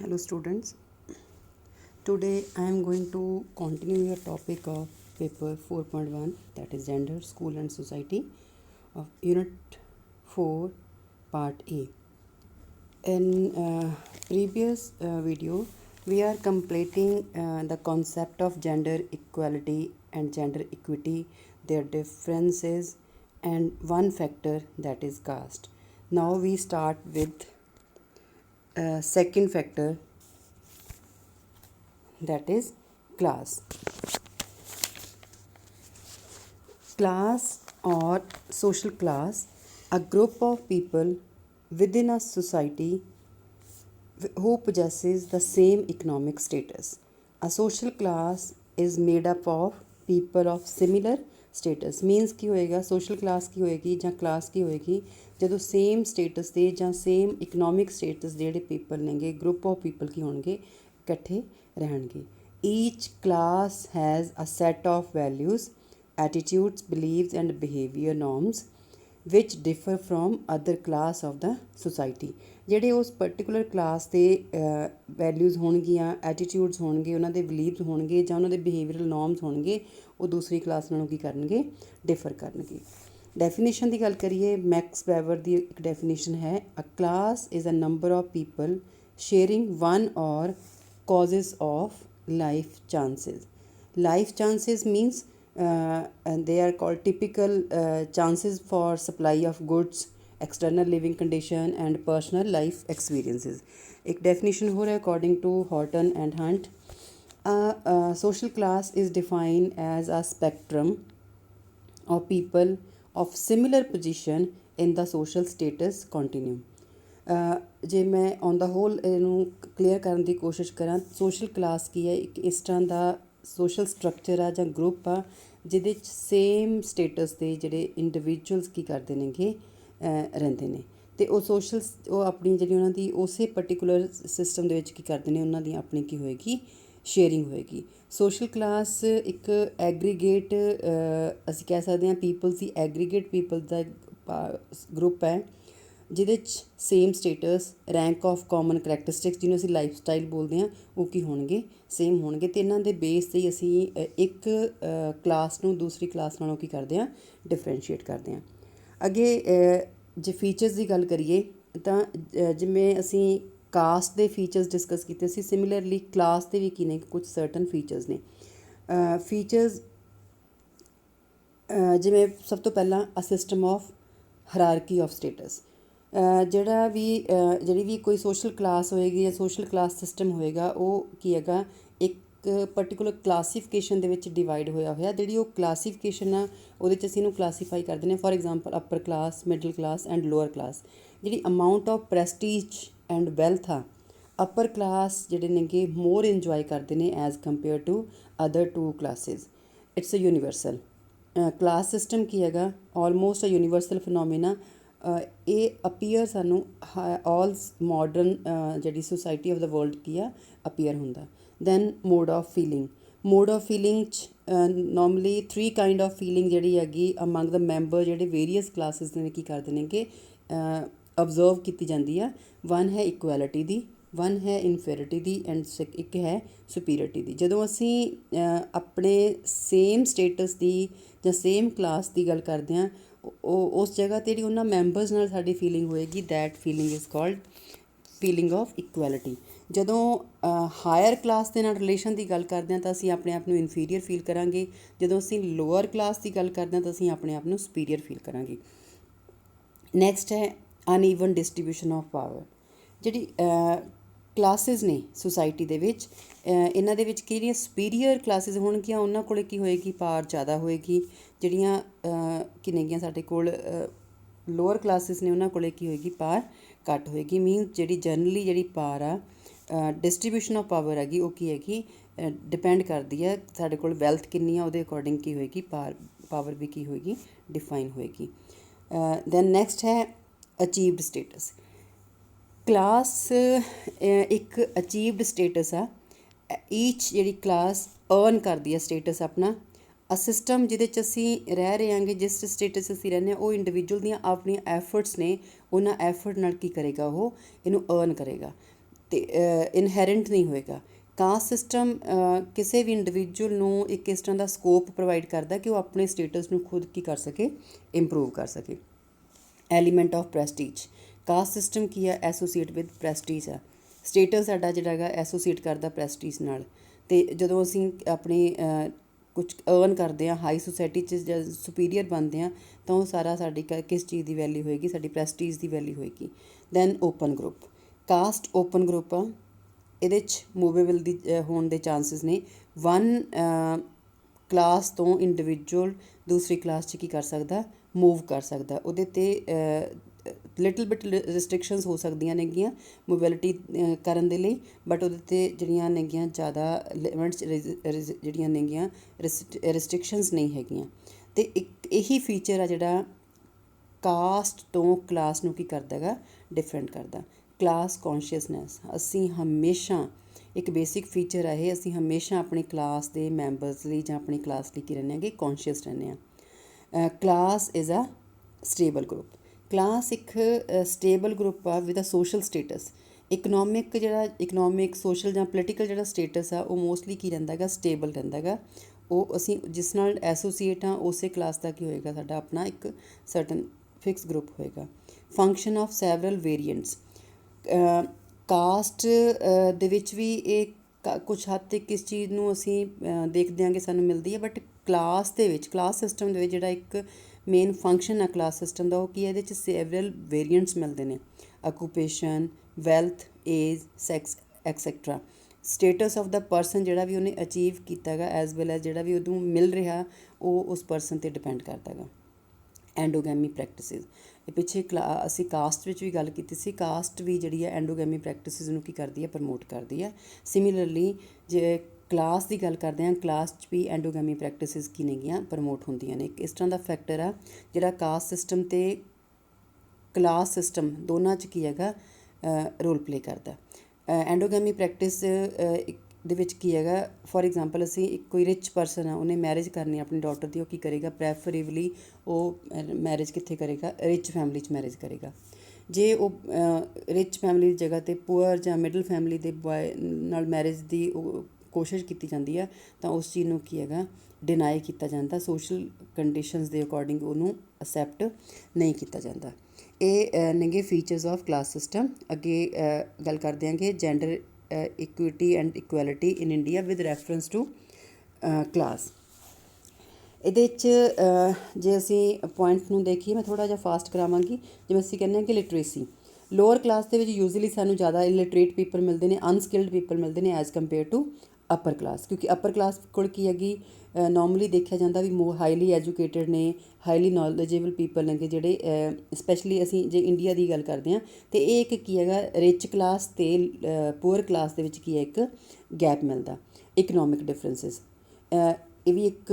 Hello students, today I am going to continue your topic of paper 4.1, that is gender, school and society, of unit 4 part A. In previous video we are completing the concept of gender equality and gender equity, their differences and one factor, that is caste. Now we start with second factor, that is class. Class or social class, a group of people within a society who possesses the same economic status. A social class is made up of people of similar status. Means ਕੀ ਹੋਏਗਾ, social class ਕੀ ਹੋਏਗੀ ਜਾਂ class ਕੀ ਹੋਏਗੀ ਜਦੋਂ same status ਦੇ ਜਾਂ same economic status ਦੇ ਜਿਹੜੇ people ਨੇਗੇ, group of people ਕੀ ਹੋਣਗੇ, ਇਕੱਠੇ ਰਹਿਣਗੇ. Each class has a set of values, attitudes, beliefs and behavior norms which differ from other class of the society. ਜਿਹੜੇ ਉਸ ਪਰਟੀਕੂਲਰ ਕਲਾਸ ਦੇ ਵੈਲਿਊਜ਼ ਹੋਣਗੀਆਂ, ਐਟੀਟਿਊਡਸ ਹੋਣਗੇ, ਉਹਨਾਂ ਦੇ ਬਿਲੀਵਸ ਹੋਣਗੇ ਜਾਂ ਉਹਨਾਂ ਦੇ ਬਿਹੇਵੀਅਰਲ ਨੋਰਮਸ ਹੋਣਗੇ, ਉਹ ਦੂਸਰੀ ਕਲਾਸ ਨਾਲੋਂ ਕੀ ਕਰਨਗੇ, ਡਿਫਰ ਕਰਨਗੇ. ਡੈਫੀਨੇਸ਼ਨ ਦੀ ਗੱਲ ਕਰੀਏ, ਮੈਕਸ ਵੈਬਰ ਦੀ ਇੱਕ ਡੈਫੀਨੇਸ਼ਨ ਹੈ, a class is a number of people sharing one or causes of life chances. Life chances means and they are called typical chances for supply of goods, external living condition and personal life experiences. एक definition हो रहा है according to Horton and Hunt. A social class is defined as a spectrum of people of similar position in the social status continuum. ਜੇ ਮੈਂ on the hole ਇਹਨੂੰ clear ਕਰਨ ਦੀ ਕੋਸ਼ਿਸ਼ ਕਰਾਂ, ਸੋਸ਼ਲ ਕਲਾਸ ਕੀ ਹੈ, ਇੱਕ ਇਸ ਤਰ੍ਹਾਂ ਦਾ ਸੋਸ਼ਲ ਸਟਰਕਚਰ ਆ ਜਾਂ ਗਰੁੱਪ ਆ ਜਿਹਦੇ 'ਚ ਸੇਮ ਸਟੇਟਸ ਦੇ ਜਿਹੜੇ ਇੰਡੀਵਿਜੂਅਲਸ ਕੀ ਕਰਦੇ ਨੇਗੇ, ਰਹਿੰਦੇ ਨੇ ਅਤੇ ਉਹ ਆਪਣੀ ਜਿਹੜੀ ਉਹਨਾਂ ਦੀ ਉਸੇ ਪਰਟੀਕੂਲਰ ਸਿਸਟਮ ਦੇ ਵਿੱਚ ਕੀ ਕਰਦੇ ਨੇ, ਉਹਨਾਂ ਦੀ ਆਪਣੀ ਕੀ ਹੋਏਗੀ, ਸ਼ੇਅਰਿੰਗ ਹੋਏਗੀ. ਸੋਸ਼ਲ ਕਲਾਸ ਇੱਕ ਐਗਰੀਗੇਟ, ਅਸੀਂ ਕਹਿ ਸਕਦੇ ਹਾਂ ਪੀਪਲਸ ਦੀ ਐਗਰੀਗੇਟ ਪੀਪਲ ਦਾ ਗਰੁੱਪ ਹੈ ਜਿਹਦੇ 'ਚ same status, rank of common characteristics ਜਿਹਨੂੰ ਅਸੀਂ ਲਾਈਫ ਸਟਾਈਲ ਬੋਲਦੇ ਹਾਂ, ਉਹ ਕੀ ਹੋਣਗੇ, ਸੇਮ ਹੋਣਗੇ ਅਤੇ ਇਹਨਾਂ ਦੇ ਬੇਸ 'ਤੇ ਹੀ ਅਸੀਂ ਇੱਕ ਕਲਾਸ ਨੂੰ ਦੂਸਰੀ ਕਲਾਸ ਨਾਲੋਂ ਕੀ ਕਰਦੇ ਹਾਂ, ਡਿਫਰੈਂਸ਼ੀਏਟ ਕਰਦੇ ਹਾਂ. ਅੱਗੇ ਜੇ ਫੀਚਰਸ ਦੀ ਗੱਲ ਕਰੀਏ ਤਾਂ ਜਿਵੇਂ ਅਸੀਂ ਕਾਸਟ ਦੇ ਫੀਚਰਸ ਡਿਸਕਸ ਕੀਤੇ ਸੀ, ਸਿਮਿਲਰਲੀ ਕਲਾਸ ਦੇ ਵੀ ਕੀ ਨੇ, ਕੁਝ ਸਰਟਨ ਫੀਚਰਸ ਨੇ. ਫੀਚਰਸ ਜਿਵੇਂ ਸਭ ਤੋਂ ਪਹਿਲਾਂ a system of hierarchy of status. ਜਿਹੜੀ ਵੀ ਕੋਈ ਸੋਸ਼ਲ ਕਲਾਸ ਹੋਏਗੀ ਜਾਂ ਸੋਸ਼ਲ ਕਲਾਸ ਸਿਸਟਮ ਹੋਏਗਾ, ਉਹ ਕੀ ਹੈਗਾ, ਇੱਕ ਪਰਟੀਕੂਲਰ ਕਲਾਸੀਫਿਕੇਸ਼ਨ ਦੇ ਵਿੱਚ ਡਿਵਾਈਡ ਹੋਇਆ. ਜਿਹੜੀ ਉਹ ਕਲਾਸੀਫਿਕੇਸ਼ਨ ਆ ਉਹਦੇ 'ਚ ਅਸੀਂ ਇਹਨੂੰ ਕਲਾਸੀਫਾਈ ਕਰਦੇ ਨੇ. For example upper class, middle class and lower class. ਜਿਹੜੀ amount of prestige and wealth ਆ, ਅਪਰ ਕਲਾਸ ਜਿਹੜੇ ਨੇਗੇ ਮੋਰ ਇੰਜੋਏ ਕਰਦੇ ਨੇ as compare to other two classes. It's a universal class system ਕੀ ਹੈਗਾ, ਆਲਮੋਸਟ ਅ ਯੂਨੀਵਰਸਲ ਫਿਨੋਮੀਨਾ. ਇਹ appear ਸਾਨੂੰ ਆਲ ਮੋਡਰਨ ਜਿਹੜੀ ਸੋਸਾਇਟੀ ਆਫ ਦਾ ਵਰਲਡ ਕੀ ਆ, ਅਪੀਅਰ ਹੁੰਦਾ. Then mode of feeling. Mode of feeling 'ਚ ਨੋਰਮਲੀ 3 ਕਾਈਂਡ ਆਫ ਫੀਲਿੰਗ ਜਿਹੜੀ ਹੈਗੀ ਅਮੰਗ ਦਾ ਮੈਂਬਰ ਜਿਹੜੇ ਵੇਰੀਅਸ ਕਲਾਸਿਸ ਦੇ ਕੀ ਕਰਦੇ ਨੇ ਕਿ ਅਬਜ਼ਰਵ ਕੀਤੀ ਜਾਂਦੀ ਆ. ਵਨ ਹੈ ਇਕੁਐਲਿਟੀ ਦੀ, ਵਨ ਹੈ ਇਨਫੀਰੀਅਰਿਟੀ ਦੀ ਐਂਡ ਇੱਕ ਹੈ ਸੁਪੀਰੀਅਰਿਟੀ ਦੀ. ਜਦੋਂ ਅਸੀਂ ਆਪਣੇ ਸੇਮ ਸਟੇਟਸ ਦੀ ਜਾਂ ਸੇਮ ਕਲਾਸ ਦੀ ਗੱਲ ਕਰਦੇ ਹਾਂ, ਉਹ ਉਸ ਜਗ੍ਹਾ 'ਤੇ ਜਿਹੜੀ ਉਹਨਾਂ ਮੈਂਬਰਸ ਨਾਲ ਸਾਡੀ ਫੀਲਿੰਗ ਹੋਏਗੀ, that feeling is called feeling of equality. ਜਦੋਂ ਹਾਇਰ ਕਲਾਸ ਦੇ ਨਾਲ ਰਿਲੇਸ਼ਨ ਦੀ ਗੱਲ ਕਰਦੇ ਹਾਂ ਤਾਂ ਅਸੀਂ ਆਪਣੇ ਆਪ ਨੂੰ ਇਨਫੀਰੀਅਰ ਫੀਲ ਕਰਾਂਗੇ. ਜਦੋਂ ਅਸੀਂ ਲੋਅਰ ਕਲਾਸ ਦੀ ਗੱਲ ਕਰਦੇ ਹਾਂ ਤਾਂ ਅਸੀਂ ਆਪਣੇ ਆਪ ਨੂੰ ਸੁਪੀਰੀਅਰ ਫੀਲ ਕਰਾਂਗੇ. ਨੈਕਸਟ ਹੈ ਅਨਈਵਨ ਡਿਸਟਰੀਬਿਊਸ਼ਨ ਆਫ ਪਾਵਰ. ਜਿਹੜੀ ਕਲਾਸਿਸ ਨੇ ਸੁਸਾਇਟੀ ਦੇ ਵਿੱਚ, ਇਹਨਾਂ ਦੇ ਵਿੱਚ ਕਿਹੜੀਆਂ ਸੁਪੀਰੀਅਰ ਕਲਾਸਿਸ ਹੋਣਗੀਆਂ, ਉਹਨਾਂ ਕੋਲ ਕੀ ਹੋਏਗੀ, ਪਾਵਰ ਜ਼ਿਆਦਾ ਹੋਏਗੀ. ਜਿਹੜੀਆਂ ਕੀ ਨੇਗੀਆਂ ਸਾਡੇ ਕੋਲ ਲੋਅਰ ਕਲਾਸਿਸ ਨੇ, ਉਹਨਾਂ ਕੋਲ ਕੀ ਹੋਏਗੀ, ਪਾਵਰ ਘੱਟ ਹੋਏਗੀ. ਮੀਨਸ ਜਿਹੜੀ ਜਨਰਲੀ ਜਿਹੜੀ ਪਾਵਰ ਆ, ਡਿਸਟਰੀਬਿਊਸ਼ਨ ਆਫ ਪਾਵਰ ਹੈਗੀ, ਉਹ ਕੀ ਹੈਗੀ, ਡਿਪੈਂਡ ਕਰਦੀ ਹੈ ਸਾਡੇ ਕੋਲ ਵੈਲਥ ਕਿੰਨੀ ਆ, ਉਹਦੇ ਅਕੋਰਡਿੰਗ ਕੀ ਹੋਏਗੀ, ਪਾਵਰ ਵੀ ਕੀ ਹੋਏਗੀ, ਡਿਫਾਈਨ ਹੋਏਗੀ. ਦੈਨ ਨੈਕਸਟ ਹੈ ਅਚੀਵਡ ਸਟੇਟਸ. ਕਲਾਸ ਇੱਕ ਅਚੀਵਡ ਸਟੇਟਸ ਆ. ਈਚ ਜਿਹੜੀ ਕਲਾਸ ਅਰਨ ਕਰਦੀ ਹੈ ਸਟੇਟਸ ਆਪਣਾ. ਅ ਸਿਸਟਮ ਜਿਹਦੇ 'ਚ ਅਸੀਂ ਰਹਿ ਰਹੇ ਹਾਂਗੇ, ਜਿਸ ਸਟੇਟਸ ਅਸੀਂ ਰਹਿੰਦੇ ਹਾਂ, ਉਹ ਇੰਡੀਵਿਜੂਅਲ ਦੀਆਂ ਆਪਣੀਆਂ ਐਫਰਟਸ ਨੇ, ਉਹਨਾਂ ਐਫਰਟ ਨਾਲ ਕੀ ਕਰੇਗਾ, ਉਹ ਇਹਨੂੰ ਅਰਨ ਕਰੇਗਾ. ਤੇ ਇਨਹੈਰੈਂਟ ਨਹੀਂ ਹੋਏਗਾ। ਕਾਸਟ ਸਿਸਟਮ ਕਿਸੇ ਵੀ ਇੰਡੀਵਿਜੂਅਲ ਨੂੰ ਇੱਕ ਇਸ ਤਰ੍ਹਾਂ ਦਾ ਸਕੋਪ ਪ੍ਰੋਵਾਈਡ ਕਰਦਾ ਕਿ ਉਹ ਆਪਣੇ ਸਟੇਟਸ ਨੂੰ ਖੁਦ ਕੀ ਕਰ ਸਕੇ, ਇੰਪਰੂਵ ਕਰ ਸਕੇ। Element of prestige, caste system ਕੀ ਆ, ਐਸੋਸੀਏਟ ਵਿਦ ਪ੍ਰੈਸਟੀਜ ਆ। ਸਟੇਟਸ ਸਾਡਾ ਜਿਹੜਾ ਹੈਗਾ ਐਸੋਸੀਏਟ ਕਰਦਾ ਪ੍ਰੈਸਟੀਜ ਨਾਲ। ਅਤੇ ਜਦੋਂ ਅਸੀਂ ਆਪਣੀ ਕੁਛ ਅਰਨ ਕਰਦੇ ਹਾਂ ਹਾਈ ਸੁਸਾਇਟੀ 'ਚ ਜਾਂ ਸੁਪੀਰੀਅਰ ਬਣਦੇ ਹਾਂ ਤਾਂ ਉਹ ਸਾਰਾ ਸਾਡੀ ਕਿਸ ਚੀਜ਼ ਦੀ ਵੈਲਿਊ ਹੋਏਗੀ, ਸਾਡੀ ਪ੍ਰੈਸਟੀਜ ਦੀ ਵੈਲਿਊ ਹੋਏਗੀ। Then open group, caste open group ਆ, ਇਹਦੇ 'ਚ ਮੂਵੇਬਲ ਦੀ ਹੋਣ ਦੇ ਚਾਂਸਿਸ ਨੇ। ਵਨ ਕਲਾਸ ਤੋਂ ਇੰਡੀਵਿਜੂਅਲ ਦੂਸਰੀ ਕਲਾਸ 'ਚ ਕੀ ਕਰ ਸਕਦਾ, ਮੂਵ ਕਰ ਸਕਦਾ। ਉਹਦੇ 'ਤੇ ਲਿਟਲ ਬਿਟ ਰਿਸਟ੍ਰਿਕਸ਼ਨਸ ਹੋ ਸਕਦੀਆਂ ਨੇਗੀਆਂ ਮੋਬਿਲਿਟੀ ਕਰਨ ਦੇ ਲਈ, ਬਟ ਉਹਦੇ 'ਤੇ ਜਿਹੜੀਆਂ ਨੇਗੀਆਂ ਜ਼ਿਆਦਾ ਲਿਮਿਟਸ ਜਿਹੜੀਆਂ ਨੇਗੀਆਂ ਰਿਸਟ੍ਰਿਕਸ਼ਨਸ ਨਹੀਂ ਹੈਗੀਆਂ। ਅਤੇ ਇੱਕ ਇਹੀ ਫੀਚਰ ਆ ਜਿਹੜਾ ਕਾਸਟ ਤੋਂ ਕਲਾਸ ਨੂੰ ਕੀ ਕਰਦਾ ਹੈਗਾ, ਡਿਫਰੈਂਟ ਕਰਦਾ। ਕਲਾਸ ਕੌਨਸ਼ੀਅਸਨੈਸ, ਅਸੀਂ ਹਮੇਸ਼ਾ ਇੱਕ ਬੇਸਿਕ ਫੀਚਰ ਹੈ ਇਹ, ਅਸੀਂ ਹਮੇਸ਼ਾ ਆਪਣੀ ਕਲਾਸ ਦੇ ਮੈਂਬਰਸ ਲਈ ਜਾਂ ਆਪਣੀ ਕਲਾਸ ਲਈ ਕੀ ਰਹਿੰਦੇ ਹੈਗੇ, ਕੌਨਸ਼ੀਅਸ ਰਹਿੰਦੇ ਹਾਂ। Class is a stable group, class ਇੱਕ ਸਟੇਬਲ ਗਰੁੱਪ ਆ with a social status. Economic social ਜਾਂ ਪੋਲੀਟੀਕਲ ਜਿਹੜਾ ਸਟੇਟਸ ਆ ਉਹ ਮੋਸਟਲੀ ਕੀ ਰਹਿੰਦਾ ਹੈਗਾ, ਸਟੇਬਲ ਰਹਿੰਦਾ ਹੈਗਾ। ਉਹ ਅਸੀਂ ਜਿਸ ਨਾਲ ਐਸੋਸੀਏਟ ਹਾਂ ਉਸੇ ਕਲਾਸ ਦਾ ਕੀ ਹੋਏਗਾ, ਸਾਡਾ ਆਪਣਾ ਇੱਕ ਸਰਟਨ ਫਿਕਸ ਗਰੁੱਪ ਹੋਏਗਾ। Function of several variants, caste ਦੇ ਵਿੱਚ ਵੀ ਇਹ ਕੁਛ ਹੱਦ ਤੱਕ ਕਿਸ ਚੀਜ਼ ਨੂੰ ਅਸੀਂ ਦੇਖਦੇ ਹਾਂ ਕਿ ਸਾਨੂੰ ਮਿਲਦੀ ਹੈ, ਬਟ ਕਲਾਸ ਦੇ ਵਿੱਚ, ਕਲਾਸ ਸਿਸਟਮ ਦੇ ਵਿੱਚ ਜਿਹੜਾ ਇੱਕ ਮੇਨ ਫੰਕਸ਼ਨ ਆ ਕਲਾਸ ਸਿਸਟਮ ਦਾ ਉਹ ਕੀ ਹੈ, ਇਹਦੇ 'ਚ ਸੇਵਰਲ ਵੇਰੀਐਂਟਸ ਮਿਲਦੇ ਨੇ। Occupation, wealth, age, sex etcetera. Status of the person ਜਿਹੜਾ ਵੀ ਉਹਨੇ ਅਚੀਵ ਕੀਤਾ ਹੈਗਾ ਐਜ਼ ਵੈਲ ਐਜ਼ ਜਿਹੜਾ ਵੀ ਉਹਨੂੰ ਮਿਲ ਰਿਹਾ ਉਹ ਉਸ ਪਰਸਨ 'ਤੇ ਡਿਪੈਂਡ ਕਰਦਾ ਹੈਗਾ। ਐਂਡੋਗੈਮੀ ਪ੍ਰੈਕਟਿਸਿਸ, ਇਹ ਪਿੱਛੇ ਅਸੀਂ ਕਾਸਟ ਵਿੱਚ ਵੀ ਗੱਲ ਕੀਤੀ ਸੀ, ਕਾਸਟ ਵੀ ਜਿਹੜੀ ਹੈ ਐਂਡੋਗੈਮੀ ਪ੍ਰੈਕਟਿਸਿਸ ਨੂੰ ਕੀ ਕਰਦੀ ਹੈ, ਪ੍ਰਮੋਟ ਕਰਦੀ ਹੈ। ਸਿਮਿਲਰਲੀ ਜੇ ਕਲਾਸ ਦੀ ਗੱਲ ਕਰਦੇ ਹਾਂ, ਕਲਾਸ 'ਚ ਵੀ ਐਂਡੋਗੈਮੀ ਪ੍ਰੈਕਟਿਸਿਸ ਕੀ ਨੇਗੀਆਂ, ਪ੍ਰਮੋਟ ਹੁੰਦੀਆਂ ਨੇ। ਇੱਕ ਇਸ ਤਰ੍ਹਾਂ ਦਾ ਫੈਕਟਰ ਆ ਜਿਹੜਾ ਕਾਸਟ ਸਿਸਟਮ ਅਤੇ ਕਲਾਸ ਸਿਸਟਮ ਦੋਨਾਂ 'ਚ ਕੀ ਹੈਗਾ, ਰੋਲ ਪਲੇ ਕਰਦਾ। ਐਂਡੋਗੈਮੀ ਪ੍ਰੈਕਟਿਸ ਦੇ ਵਿੱਚ ਕੀ ਹੈਗਾ, ਫੋਰ ਐਗਜ਼ਾਮਪਲ ਅਸੀਂ ਇੱਕ ਕੋਈ ਰਿਚ ਪਰਸਨ ਆ, ਉਹਨੇ ਮੈਰਿਜ ਕਰਨੀ ਆਪਣੀ ਡਾਟਰ ਦੀ, ਉਹ ਕੀ ਕਰੇਗਾ, ਪ੍ਰੈਫਰੇਬਲੀ ਉਹ ਮੈਰਿਜ ਕਿੱਥੇ ਕਰੇਗਾ, ਰਿਚ ਫੈਮਿਲੀ 'ਚ ਮੈਰਿਜ ਕਰੇਗਾ। ਜੇ ਉਹ ਰਿਚ ਫੈਮਿਲੀ ਦੀ ਜਗ੍ਹਾ 'ਤੇ ਪੂਅਰ ਜਾਂ ਮਿਡਲ ਫੈਮਿਲੀ ਦੇ ਬੋਏ ਨਾਲ ਮੈਰਿਜ ਦੀ ਉਹ ਕੋਸ਼ਿਸ਼ ਕੀਤੀ ਜਾਂਦੀ ਹੈ ਤਾਂ ਉਸ ਚੀਜ਼ ਨੂੰ ਕੀ ਹੈਗਾ, ਡਿਨਾਈ ਕੀਤਾ ਜਾਂਦਾ, ਸੋਸ਼ਲ ਕੰਡੀਸ਼ਨਸ ਦੇ ਅਕੋਰਡਿੰਗ ਉਹਨੂੰ ਅਸੈਪਟ ਨਹੀਂ ਕੀਤਾ ਜਾਂਦਾ। ਇਹ ਨੇਗੇ ਫੀਚਰਸ ਆਫ ਕਲਾਸ ਸਿਸਟਮ। ਅੱਗੇ ਗੱਲ ਕਰਦੇ ਹਾਂਗੇ gender equity and equality in India with reference to class. ਇਹਦੇ 'ਚ ਜੇ ਅਸੀਂ ਪੁਆਇੰਟ ਨੂੰ ਦੇਖੀਏ, ਮੈਂ ਥੋੜ੍ਹਾ ਜਿਹਾ ਫਾਸਟ ਕਰਾਵਾਂਗੀ। ਜਿਵੇਂ ਅਸੀਂ ਕਹਿੰਦੇ ਹਾਂ ਕਿ ਲਿਟਰੇਸੀ, ਲੋਅਰ ਕਲਾਸ ਦੇ ਵਿੱਚ ਯੂਜ਼ਲੀ ਸਾਨੂੰ ਜ਼ਿਆਦਾ ਇਲਿਟਰੇਟ ਪੀਪਲ ਮਿਲਦੇ ਨੇ, ਅਨਸਕਿਲਡ ਪੀਪਲ ਮਿਲਦੇ ਨੇ as compare to upper class, ਕਿਉਂਕਿ ਅਪਰ ਕਲਾਸ ਕੋਲ ਕੀ ਹੈਗੀ, ਨੋਰਮਲੀ ਦੇਖਿਆ ਜਾਂਦਾ ਵੀ ਹਾਈਲੀ ਐਜੂਕੇਟਡ ਨੇ, ਹਾਈਲੀ ਨੌਲੇਜੇਬਲ ਪੀਪਲ ਨੇਗੇ ਜਿਹੜੇ ਸਪੈਸ਼ਲੀ ਅਸੀਂ ਜੇ ਇੰਡੀਆ ਦੀ ਗੱਲ ਕਰਦੇ ਹਾਂ ਤਾਂ ਇਹ ਇੱਕ ਕੀ ਹੈਗਾ, ਰਿਚ ਕਲਾਸ ਅਤੇ ਪੂਅਰ ਕਲਾਸ ਦੇ ਵਿੱਚ ਕੀ ਹੈ, ਇੱਕ ਗੈਪ ਮਿਲਦਾ। ਇਕਨੋਮਿਕ ਡਿਫਰੈਂਸਿਸ, ਇਹ ਵੀ ਇੱਕ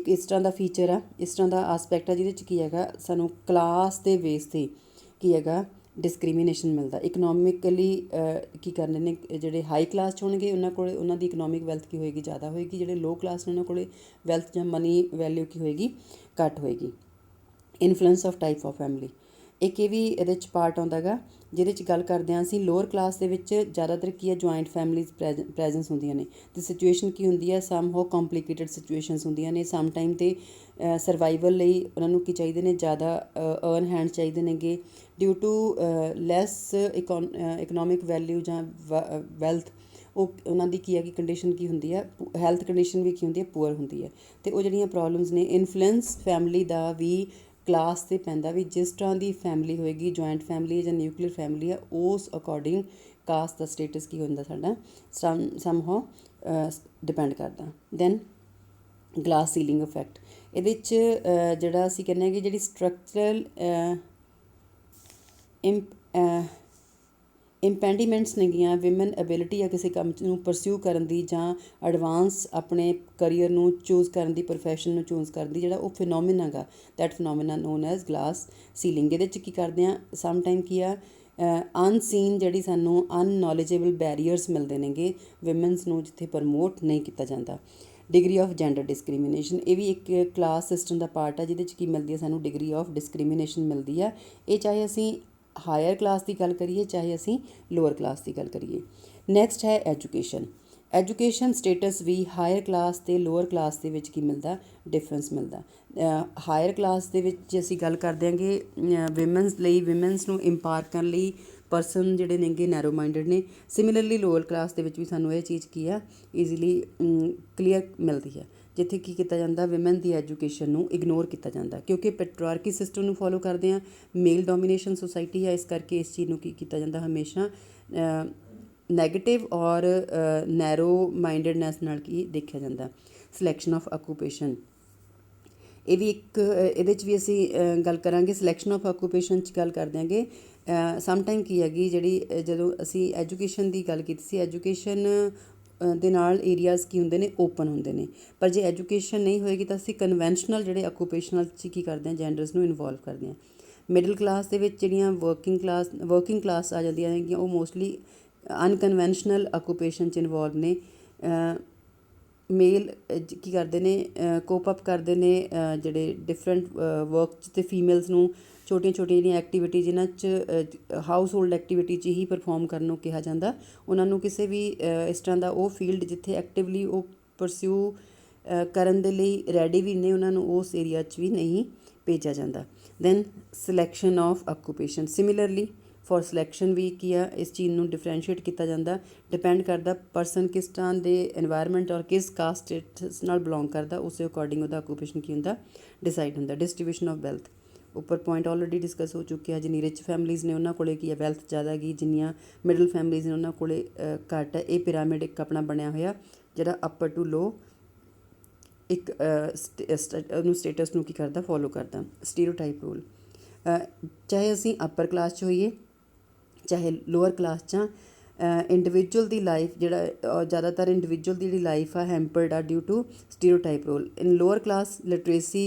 ਇਸ ਤਰ੍ਹਾਂ ਦਾ ਫੀਚਰ ਆ, ਇਸ ਤਰ੍ਹਾਂ ਦਾ ਆਸਪੈਕਟ ਆ ਜਿਹਦੇ 'ਚ ਕੀ ਹੈਗਾ, ਸਾਨੂੰ ਕਲਾਸ ਦੇ ਬੇਸ 'ਤੇ ਕੀ ਹੈਗਾ, ਡਿਸਕ੍ਰੀਮੀਨੇਸ਼ਨ ਮਿਲਦਾ। ਇਕਨੋਮਿਕਲੀ ਕੀ ਕਰਨੇ ਨੇ, ਜਿਹੜੇ ਹਾਈ ਕਲਾਸ 'ਚ ਹੋਣਗੇ ਉਹਨਾਂ ਕੋਲ ਉਹਨਾਂ ਦੀ ਇਕਨੋਮਿਕ ਵੈਲਥ ਕੀ ਹੋਏਗੀ, ਜ਼ਿਆਦਾ ਹੋਏਗੀ। ਜਿਹੜੇ ਲੋ ਕਲਾਸ ਨੇ ਉਹਨਾਂ ਕੋਲ ਵੈਲਥ ਜਾਂ ਮਨੀ ਵੈਲਿਊ ਕੀ ਹੋਏਗੀ, ਘੱਟ ਹੋਏਗੀ। Influence of type of family, ਇੱਕ ਇਹ ਵੀ ਇਹਦੇ 'ਚ ਪਾਰਟ ਆਉਂਦਾ ਗਾ, ਜਿਹਦੇ 'ਚ ਗੱਲ ਕਰਦੇ ਹਾਂ ਅਸੀਂ ਲੋਅਰ ਕਲਾਸ ਦੇ ਵਿੱਚ ਜ਼ਿਆਦਾਤਰ ਕੀ ਹੈ, ਜੁਆਇੰਟ ਫੈਮਲੀਜ਼ ਪ੍ਰੈਜ਼ੈਂਸ ਹੁੰਦੀਆਂ ਨੇ ਅਤੇ ਸਿਚੁਏਸ਼ਨ ਕੀ ਹੁੰਦੀ ਹੈ, ਸਮ ਹੋ ਕੰਪਲੀਕੇਟਡ ਸਿਚੁਏਸ਼ਨਸ ਹੁੰਦੀਆਂ ਨੇ। ਸਮ ਟਾਈਮ 'ਤੇ ਸਰਵਾਈਵਲ ਲਈ ਉਹਨਾਂ ਨੂੰ ਕੀ ਚਾਹੀਦੇ ਨੇ, ਜ਼ਿਆਦਾ ਅਰਨ ਹੈਂਡ ਚਾਹੀਦੇ ਨੇਗੇ due to less economic value ਜਾਂ ਵੈਲਥ। ਉਹ ਉਹਨਾਂ ਦੀ ਕੀ ਹੈ ਕਿ ਕੰਡੀਸ਼ਨ ਕੀ ਹੁੰਦੀ ਹੈ, ਹੈਲਥ ਕੰਡੀਸ਼ਨ ਵੀ ਕੀ ਹੁੰਦੀ ਹੈ, ਪੂਅਰ ਹੁੰਦੀ ਹੈ। ਅਤੇ ਉਹ ਜਿਹੜੀਆਂ ਪ੍ਰੋਬਲਮਸ ਨੇ, ਇਨਫਲੂਐਂਸ ਫੈਮਿਲੀ ਦਾ ਵੀ ਕਲਾਸ 'ਤੇ ਪੈਂਦਾ, ਵੀ ਜਿਸ ਤਰ੍ਹਾਂ ਦੀ ਫੈਮਿਲੀ ਹੋਏਗੀ, ਜੁਆਇੰਟ ਫੈਮਿਲੀ ਜਾਂ ਨਿਊਕਲੀਅਰ ਫੈਮਿਲੀ ਆ, ਉਸ ਅਕੋਰਡਿੰਗ ਕਾਸਟ ਦਾ ਸਟੇਟਸ ਕੀ ਹੁੰਦਾ ਸਾਡਾ, ਸਮ ਹਾਓ ਡਿਪੈਂਡ ਕਰਦਾ। ਦੈਨ ਗਲਾਸ ਸੀਲਿੰਗ ਇਫੈਕਟ, ਇਹਦੇ 'ਚ ਜਿਹੜਾ ਅਸੀਂ ਕਹਿੰਦੇ ਹਾਂ ਕਿ ਜਿਹੜੀ ਸਟਰਕਚਰਲ ਇੰਪੈਂਡੀਮੈਂਟਸ ਨੇਗੀਆਂ, ਵਿਮਨ ਐਬਿਲਿਟੀ ਆ ਕਿਸੇ ਕੰਮ ਨੂੰ ਪਰਸਿਊ ਕਰਨ ਦੀ ਜਾਂ ਐਡਵਾਂਸ ਆਪਣੇ ਕਰੀਅਰ ਨੂੰ ਚੂਜ਼ ਕਰਨ ਦੀ, ਪ੍ਰੋਫੈਸ਼ਨ ਨੂੰ ਚੂਜ਼ ਕਰਨ ਦੀ, ਜਿਹੜਾ ਉਹ ਫਿਨੋਮੀਨਾ ਗਾ, that phenomena known as glass ceiling. ਇਹਦੇ 'ਚ ਕੀ ਕਰਦੇ ਹਾਂ, ਸਮ ਟਾਈਮ ਕੀ ਆ, ਅਨਸੀਨ ਜਿਹੜੀ ਸਾਨੂੰ ਅਨਨੋਲੇਜੇਬਲ ਬੈਰੀਅਰਸ ਮਿਲਦੇ ਨੇਗੇ ਵਿਮਨਸ ਨੂੰ, ਜਿੱਥੇ ਪ੍ਰਮੋਟ ਨਹੀਂ ਕੀਤਾ ਜਾਂਦਾ। ਡਿਗਰੀ ਆਫ ਜੈਂਡਰ ਡਿਸਕ੍ਰੀਮੀਨੇਸ਼ਨ, ਇਹ ਵੀ ਇੱਕ ਕਲਾਸ ਸਿਸਟਮ ਦਾ ਪਾਰਟ ਆ ਜਿਹਦੇ 'ਚ ਕੀ ਮਿਲਦੀ ਹੈ, ਸਾਨੂੰ ਡਿਗਰੀ ਆਫ ਡਿਸਕ੍ਰੀਮੀਨੇਸ਼ਨ ਮਿਲਦੀ ਆ। ਇਹ ਚਾਹੇ ਅਸੀਂ ਹਾਇਰ ਕਲਾਸ ਦੀ ਗੱਲ ਕਰੀਏ ਚਾਹੇ ਅਸੀਂ ਲੋਅਰ ਕਲਾਸ ਦੀ ਗੱਲ ਕਰੀਏ। ਨੈਕਸਟ ਹੈ ਐਜੂਕੇਸ਼ਨ। ਐਜੂਕੇਸ਼ਨ ਸਟੇਟਸ ਵੀ ਹਾਇਰ ਕਲਾਸ ਅਤੇ ਲੋਅਰ ਕਲਾਸ ਦੇ ਵਿੱਚ ਕੀ ਮਿਲਦਾ, ਡਿਫਰੈਂਸ ਮਿਲਦਾ। ਹਾਇਰ ਕਲਾਸ ਦੇ ਵਿੱਚ ਜੇ ਅਸੀਂ ਗੱਲ ਕਰ ਦਿਆਂਗੇ ਵਿਮਨਸ ਲਈ, ਵਿਮਨਸ ਨੂੰ ਇੰਪਾਵਰ ਕਰਨ ਲਈ ਪਰਸਨ ਜਿਹੜੇ ਨੇਗੇ ਨੈਰੋ ਮਾਈਂਡਡ ਨੇ। ਸਿਮਿਲਰਲੀ ਲੋਅਰ ਕਲਾਸ ਦੇ ਵਿੱਚ ਵੀ ਸਾਨੂੰ ਇਹ ਚੀਜ਼ ਕੀ ਆ ਈਜ਼ੀਲੀ ਕਲੀਅਰ ਮਿਲਦੀ ਹੈ, ਜਿੱਥੇ ਕੀ ਕੀਤਾ ਜਾਂਦਾ, ਵਿਮਨ ਦੀ ਐਜੂਕੇਸ਼ਨ ਨੂੰ ਇਗਨੋਰ ਕੀਤਾ ਜਾਂਦਾ ਕਿਉਂਕਿ ਪੈਟਰਿਆਰਕੀ ਸਿਸਟਮ ਨੂੰ ਫੋਲੋ ਕਰਦੇ ਹਾਂ, ਮੇਲ ਡੋਮੀਨੇਸ਼ਨ ਸੁਸਾਇਟੀ ਹੈ, ਇਸ ਕਰਕੇ ਇਸ ਚੀਜ਼ ਨੂੰ ਕੀ ਕੀਤਾ ਜਾਂਦਾ ਹਮੇਸ਼ਾ ਨੈਗੇਟਿਵ ਔਰ ਨੈਰੋ ਮਾਈਂਡਡਨੈਸ ਨਾਲ ਕੀ ਦੇਖਿਆ ਜਾਂਦਾ। ਸਿਲੈਕਸ਼ਨ ਆਫ ਆਕੂਪੇਸ਼ਨ, ਇਹ ਵੀ ਇੱਕ ਇਹਦੇ 'ਚ ਵੀ ਅਸੀਂ ਗੱਲ ਕਰਾਂਗੇ। ਸਿਲੈਕਸ਼ਨ ਆਫ ਆਕੂਪੇਸ਼ਨ 'ਚ ਗੱਲ ਕਰ ਦਿਆਂਗੇ। ਸਮਟਾਈਮ ਕੀ ਹੈਗੀ ਜਿਹੜੀ ਜਦੋਂ ਅਸੀਂ ਐਜੂਕੇਸ਼ਨ ਦੀ ਗੱਲ ਕੀਤੀ ਸੀ, ਐਜੂਕੇਸ਼ਨ ਦੇ ਨਾਲ ਏਰੀਆਜ਼ ਕੀ ਹੁੰਦੇ ਨੇ, ਓਪਨ ਹੁੰਦੇ ਨੇ, ਪਰ ਜੇ ਐਜੂਕੇਸ਼ਨ ਨਹੀਂ ਹੋਏਗੀ ਤਾਂ ਅਸੀਂ ਕਨਵੈਨਸ਼ਨਲ ਜਿਹੜੇ ਆਕੂਪੇਸ਼ਨਲ 'ਚ ਕੀ ਕਰਦੇ ਹਾਂ, ਜੈਂਡਰਸ ਨੂੰ ਇਨਵੋਲਵ ਕਰਦੇ ਹਾਂ। ਮਿਡਲ ਕਲਾਸ ਦੇ ਵਿੱਚ ਜਿਹੜੀਆਂ ਵਰਕਿੰਗ ਕਲਾਸ ਆ ਜਾਂਦੀਆਂ ਹੈਗੀਆਂ ਉਹ ਮੋਸਟਲੀ ਅਨਕਨਵੈਨਸ਼ਨਲ ਆਕੂਪੇਸ਼ਨ 'ਚ ਇਨਵੋਲਵ ਨੇ। ਮੇਲ ਕੀ ਕਰਦੇ ਨੇ, ਕੋਪ ਅਪ ਕਰਦੇ ਨੇ ਜਿਹੜੇ ਡਿਫਰੈਂਟ ਵਰਕ 'ਚ, ਅਤੇ ਫੀਮੇਲਸ ਨੂੰ ਛੋਟੀਆਂ ਛੋਟੀਆਂ ਜਿਹੜੀਆਂ ਐਕਟੀਵਿਟੀ ਜਿਨ੍ਹਾਂ 'ਚ ਹਾਊਸ ਹੋਲਡ ਐਕਟੀਵਿਟੀ 'ਚ ਹੀ ਪਰਫੋਰਮ ਕਰਨ ਨੂੰ ਕਿਹਾ ਜਾਂਦਾ, ਉਹਨਾਂ ਨੂੰ ਕਿਸੇ ਵੀ ਇਸ ਤਰ੍ਹਾਂ ਦਾ ਉਹ ਫੀਲਡ ਜਿੱਥੇ ਐਕਟਿਵਲੀ ਉਹ ਪਰਸਿਊ ਕਰਨ ਦੇ ਲਈ ਰੈਡੀ ਵੀ ਨੇ, ਉਹਨਾਂ ਨੂੰ ਉਸ ਏਰੀਆ 'ਚ ਵੀ ਨਹੀਂ ਭੇਜਿਆ ਜਾਂਦਾ। Then selection of occupation, similarly for selection ਵੀ ਕੀ ਆ, ਇਸ ਚੀਜ਼ ਨੂੰ ਡਿਫਰੈਂਸ਼ੀਏਟ ਕੀਤਾ ਜਾਂਦਾ, ਡਿਪੈਂਡ ਕਰਦਾ ਪਰਸਨ ਕਿਸ ਤਰ੍ਹਾਂ ਦੇ ਇਨਵਾਇਰਮੈਂਟ ਔਰ ਕਿਸ ਕਾਸਟ ਸਟੇਟਸ ਨਾਲ ਬਿਲੋਂਗ ਕਰਦਾ, ਉਸ ਦੇ ਅਕੋਰਡਿੰਗ ਉਹਦਾ ਆਕੂਪੇਸ਼ਨ ਕੀ ਹੁੰਦਾ, ਡਿਸਾਈਡ ਹੁੰਦਾ। ਡਿਸਟਰੀਬਿਊਸ਼ਨ ਆਫ ਵੈਲਥ, ਉੱਪਰ ਪੁਆਇੰਟ ਆਲਰੇਡੀ ਡਿਸਕਸ ਹੋ ਚੁੱਕਿਆ, ਜਿੰਨੀ ਰਿਚ ਫੈਮਲੀਜ਼ ਨੇ ਉਹਨਾਂ ਕੋਲੇ ਕੀ ਹੈ ਵੈਲਥ ਜ਼ਿਆਦਾ ਹੈਗੀ, ਜਿੰਨੀਆਂ ਮਿਡਲ ਫੈਮਲੀਜ਼ ਨੇ ਉਹਨਾਂ ਕੋਲੇ ਘੱਟ ਹੈ। ਇਹ ਪਿਰਾਮਿਡ ਇੱਕ ਆਪਣਾ ਬਣਿਆ ਹੋਇਆ ਜਿਹੜਾ ਅੱਪਰ ਟੂ ਲੋ ਇੱਕ ਉਹਨੂੰ ਸਟੇਟਸ ਨੂੰ ਕੀ ਕਰਦਾ, ਫੋਲੋ ਕਰਦਾ। ਸਟੀਰੀਓਟਾਈਪ ਰੂਲ, ਚਾਹੇ ਅਸੀਂ ਅੱਪਰ ਕਲਾਸ 'ਚ ਹੋਈਏ ਚਾਹੇ ਲੋਅਰ ਕਲਾਸ 'ਚ ਆ, ਇੰਡੀਵਿਜੂਅਲ ਦੀ ਲਾਈਫ ਜਿਹੜਾ ਜ਼ਿਆਦਾਤਰ ਇੰਡੀਵਿਜੂਅਲ ਦੀ ਜਿਹੜੀ ਲਾਈਫ ਆ ਹੈਂਪਰਡ ਆ due to stereotype rule. In lower class literacy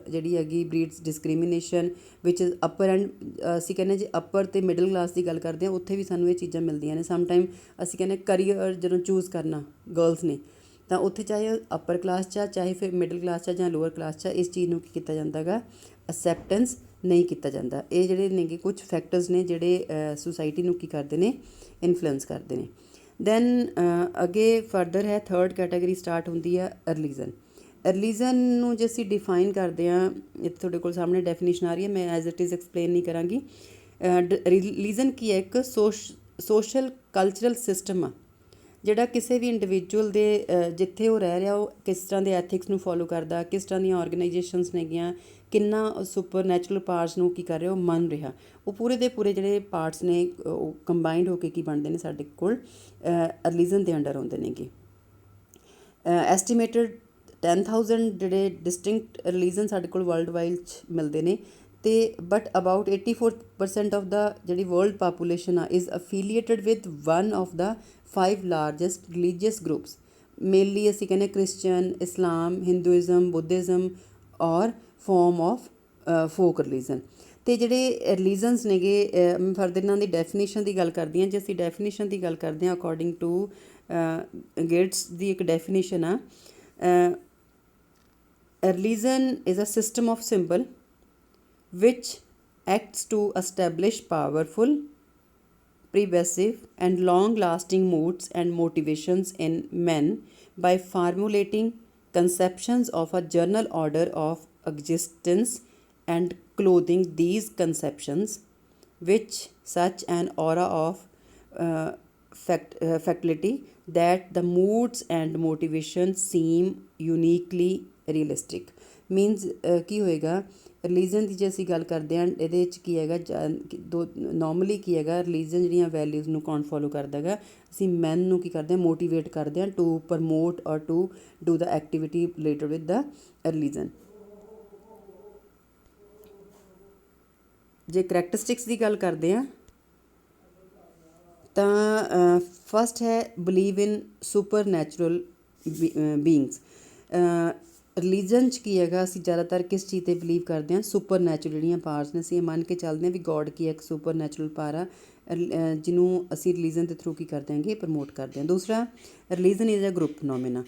ਜਿਹੜੀ ਹੈਗੀ breeds discrimination which is upper end, ਅਸੀਂ ਕਹਿੰਦੇ ਜੇ ਅੱਪਰ ਅਤੇ ਮਿਡਲ ਕਲਾਸ ਦੀ ਗੱਲ ਕਰਦੇ ਹਾਂ ਉੱਥੇ ਵੀ ਸਾਨੂੰ ਇਹ ਚੀਜ਼ਾਂ ਮਿਲਦੀਆਂ ਨੇ। ਸਮਟਾਈਮ ਅਸੀਂ ਕਹਿੰਦੇ ਕਰੀਅਰ ਜਦੋਂ ਚੂਜ਼ ਕਰਨਾ ਗਰਲਸ ਨੇ ਤਾਂ ਉੱਥੇ ਚਾਹੇ ਅੱਪਰ ਕਲਾਸ 'ਚ ਆ ਚਾਹੇ ਫਿਰ ਮਿਡਲ ਕਲਾਸ 'ਚ ਜਾਂ ਲੋਅਰ ਕਲਾਸ 'ਚ, ਇਸ ਚੀਜ਼ ਨੂੰ ਕੀ ਕੀਤਾ ਜਾਂਦਾ ਗਾ, ਅਸੈਪਟੈਂਸ ਨਹੀਂ ਕੀਤਾ ਜਾਂਦਾ। ਇਹ ਜਿਹੜੇ ਨੇਗੇ ਕੁਛ ਫੈਕਟਰਸ ਨੇ ਜਿਹੜੇ ਸੁਸਾਇਟੀ ਨੂੰ ਕੀ ਕਰਦੇ ਨੇ, ਇਨਫਲੂਐਂਸ ਕਰਦੇ ਨੇ। ਦੈਨ ਅੱਗੇ ਫਰਦਰ ਹੈ ਥਰਡ ਕੈਟਾਗਰੀ ਸਟਾਰਟ ਹੁੰਦੀ ਹੈ ਰਿਲੀਜ਼ਨ। ਰਿਲੀਜ਼ਨ ਨੂੰ ਜੇ ਅਸੀਂ ਡਿਫਾਈਨ ਕਰਦੇ ਹਾਂ, ਇੱਥੇ ਤੁਹਾਡੇ ਕੋਲ ਸਾਹਮਣੇ ਡੈਫੀਨੇਸ਼ਨ ਆ ਰਹੀ ਹੈ, ਮੈਂ ਐਜ਼ ਇਟ ਇਜ਼ ਐਕਸਪਲੇਨ ਨਹੀਂ ਕਰਾਂਗੀ। ਰਿਲੀਜ਼ਨ ਕੀ ਹੈ, ਇੱਕ ਸੋਸ਼ਲ ਕਲਚਰਲ ਸਿਸਟਮ ਆ ਜਿਹੜਾ ਕਿਸੇ ਵੀ ਇੰਡੀਵਿਜੂਅਲ ਦੇ ਜਿੱਥੇ ਉਹ ਰਹਿ ਰਿਹਾ ਉਹ ਕਿਸ ਤਰ੍ਹਾਂ ਦੇ ਐਥਿਕਸ ਨੂੰ ਫੋਲੋ ਕਰਦਾ, ਕਿਸ ਤਰ੍ਹਾਂ ਦੀਆਂ ਔਰਗਨਾਈਜੇਸ਼ਨਸ ਨੇਗੀਆਂ, ਕਿੰਨਾ ਸੁਪਰ ਨੈਚੁਰਲ ਪਾਰਟਸ ਨੂੰ ਕੀ ਕਰ ਰਿਹਾ ਉਹ ਮੰਨ ਰਿਹਾ, ਉਹ ਪੂਰੇ ਦੇ ਪੂਰੇ ਜਿਹੜੇ ਪਾਰਟਸ ਨੇ ਉਹ ਕੰਬਾਈਨਡ ਹੋ ਕੇ ਕੀ ਬਣਦੇ ਨੇ ਸਾਡੇ ਕੋਲ ਰਿਲੀਜ਼ਨ ਦੇ ਅੰਡਰ ਆਉਂਦੇ ਨੇਗੇ। ਐਸਟੀਮੇਟਡ 10,000 ਜਿਹੜੇ ਡਿਸਟਿੰਕਟ ਰਿਲੀਜ਼ਨ ਸਾਡੇ ਕੋਲ ਵਰਲਡ ਵਾਈਡ 'ਚ ਮਿਲਦੇ ਨੇ, ਅਤੇ ਬਟ ਅਬਾਊਟ 84% ਆਫ ਦਾ ਜਿਹੜੀ ਵਰਲਡ ਪਾਪੂਲੇਸ਼ਨ ਆ is affiliated with one of the 5 largest religious groups. Mainly ਅਸੀਂ ਕਹਿੰਦੇ ਕ੍ਰਿਸਚਨ, ਇਸਲਾਮ, ਹਿੰਦੂਇਜ਼ਮ, ਬੁੱਧਿਜ਼ਮ ਔਰ ਫੋਰਮ ਆਫ ਫੋਕ ਰਿਲੀਜ਼ਨ। ਅਤੇ ਜਿਹੜੇ ਰਿਲੀਜ਼ਨਸ ਨੇਗੇ ਫਰਦਰ ਇਹਨਾਂ ਦੀ ਡੈਫੀਨੇਸ਼ਨ ਦੀ ਗੱਲ ਕਰਦੀ ਹਾਂ। ਜੇ ਅਸੀਂ ਡੈਫੀਨੇਸ਼ਨ ਦੀ ਗੱਲ ਕਰਦੇ ਹਾਂ ਅਕੋਰਡਿੰਗ ਟੂ ਗੇਟਸ ਦੀ ਇੱਕ ਡੈਫੀਨੇਸ਼ਨ ਆ, religion is a system of symbol which acts to establish powerful, pervasive and long-lasting moods and motivations in men by formulating conceptions of a general order of existence and clothing these conceptions with such an aura of faculty that the moods and motivations seem uniquely realistic। Means ਕੀ ਹੋਏਗਾ, religion ਦੀ ਜੇ ਅਸੀਂ ਗੱਲ ਕਰਦੇ ਹਾਂ ਇਹਦੇ ਵਿੱਚ ਕੀ ਹੈਗਾ, ਨੋਰਮਲੀ ਕੀ ਹੈਗਾ, ਰਿਲੀਜ਼ਨ ਜਿਹੜੀਆਂ ਵੈਲਿਊਜ਼ ਨੂੰ ਕੌਣ ਫੋਲੋ ਕਰਦਾ ਹੈਗਾ, ਅਸੀਂ ਮੈਨ ਨੂੰ ਕੀ ਕਰਦੇ ਹਾਂ, ਮੋਟੀਵੇਟ ਕਰਦੇ ਹਾਂ to promote or to do the activity related with the religion. ਜੇ ਕਰੈਕਟਰਿਸਟਿਕਸ ਦੀ ਗੱਲ ਕਰਦੇ ਹਾਂ ਤਾਂ ਫਸਟ ਹੈ believe in supernatural beings. Religion 'ਚ ਕੀ ਹੈਗਾ, ਅਸੀਂ ਜ਼ਿਆਦਾਤਰ ਕਿਸ ਚੀਜ਼ 'ਤੇ ਬਿਲੀਵ ਕਰਦੇ ਹਾਂ, ਸੁਪਰ ਨੈਚੁਰਲ ਜਿਹੜੀਆਂ ਪਾਵਰਸ ਨੇ ਅਸੀਂ ਇਹ ਮੰਨ ਕੇ ਚੱਲਦੇ ਹਾਂ ਵੀ ਗੋਡ ਕੀ ਹੈ, ਇੱਕ ਸੁਪਰ ਨੈਚੁਰਲ ਪਾਵਰ ਆ ਜਿਹਨੂੰ ਅਸੀਂ ਰਿਲੀਜਨ ਦੇ ਥਰੂ ਕੀ ਕਰਦੇ ਹਾਂਗੇ, ਪ੍ਰਮੋਟ ਕਰਦੇ ਹਾਂ। ਦੂਸਰਾ religion is a group phenomena.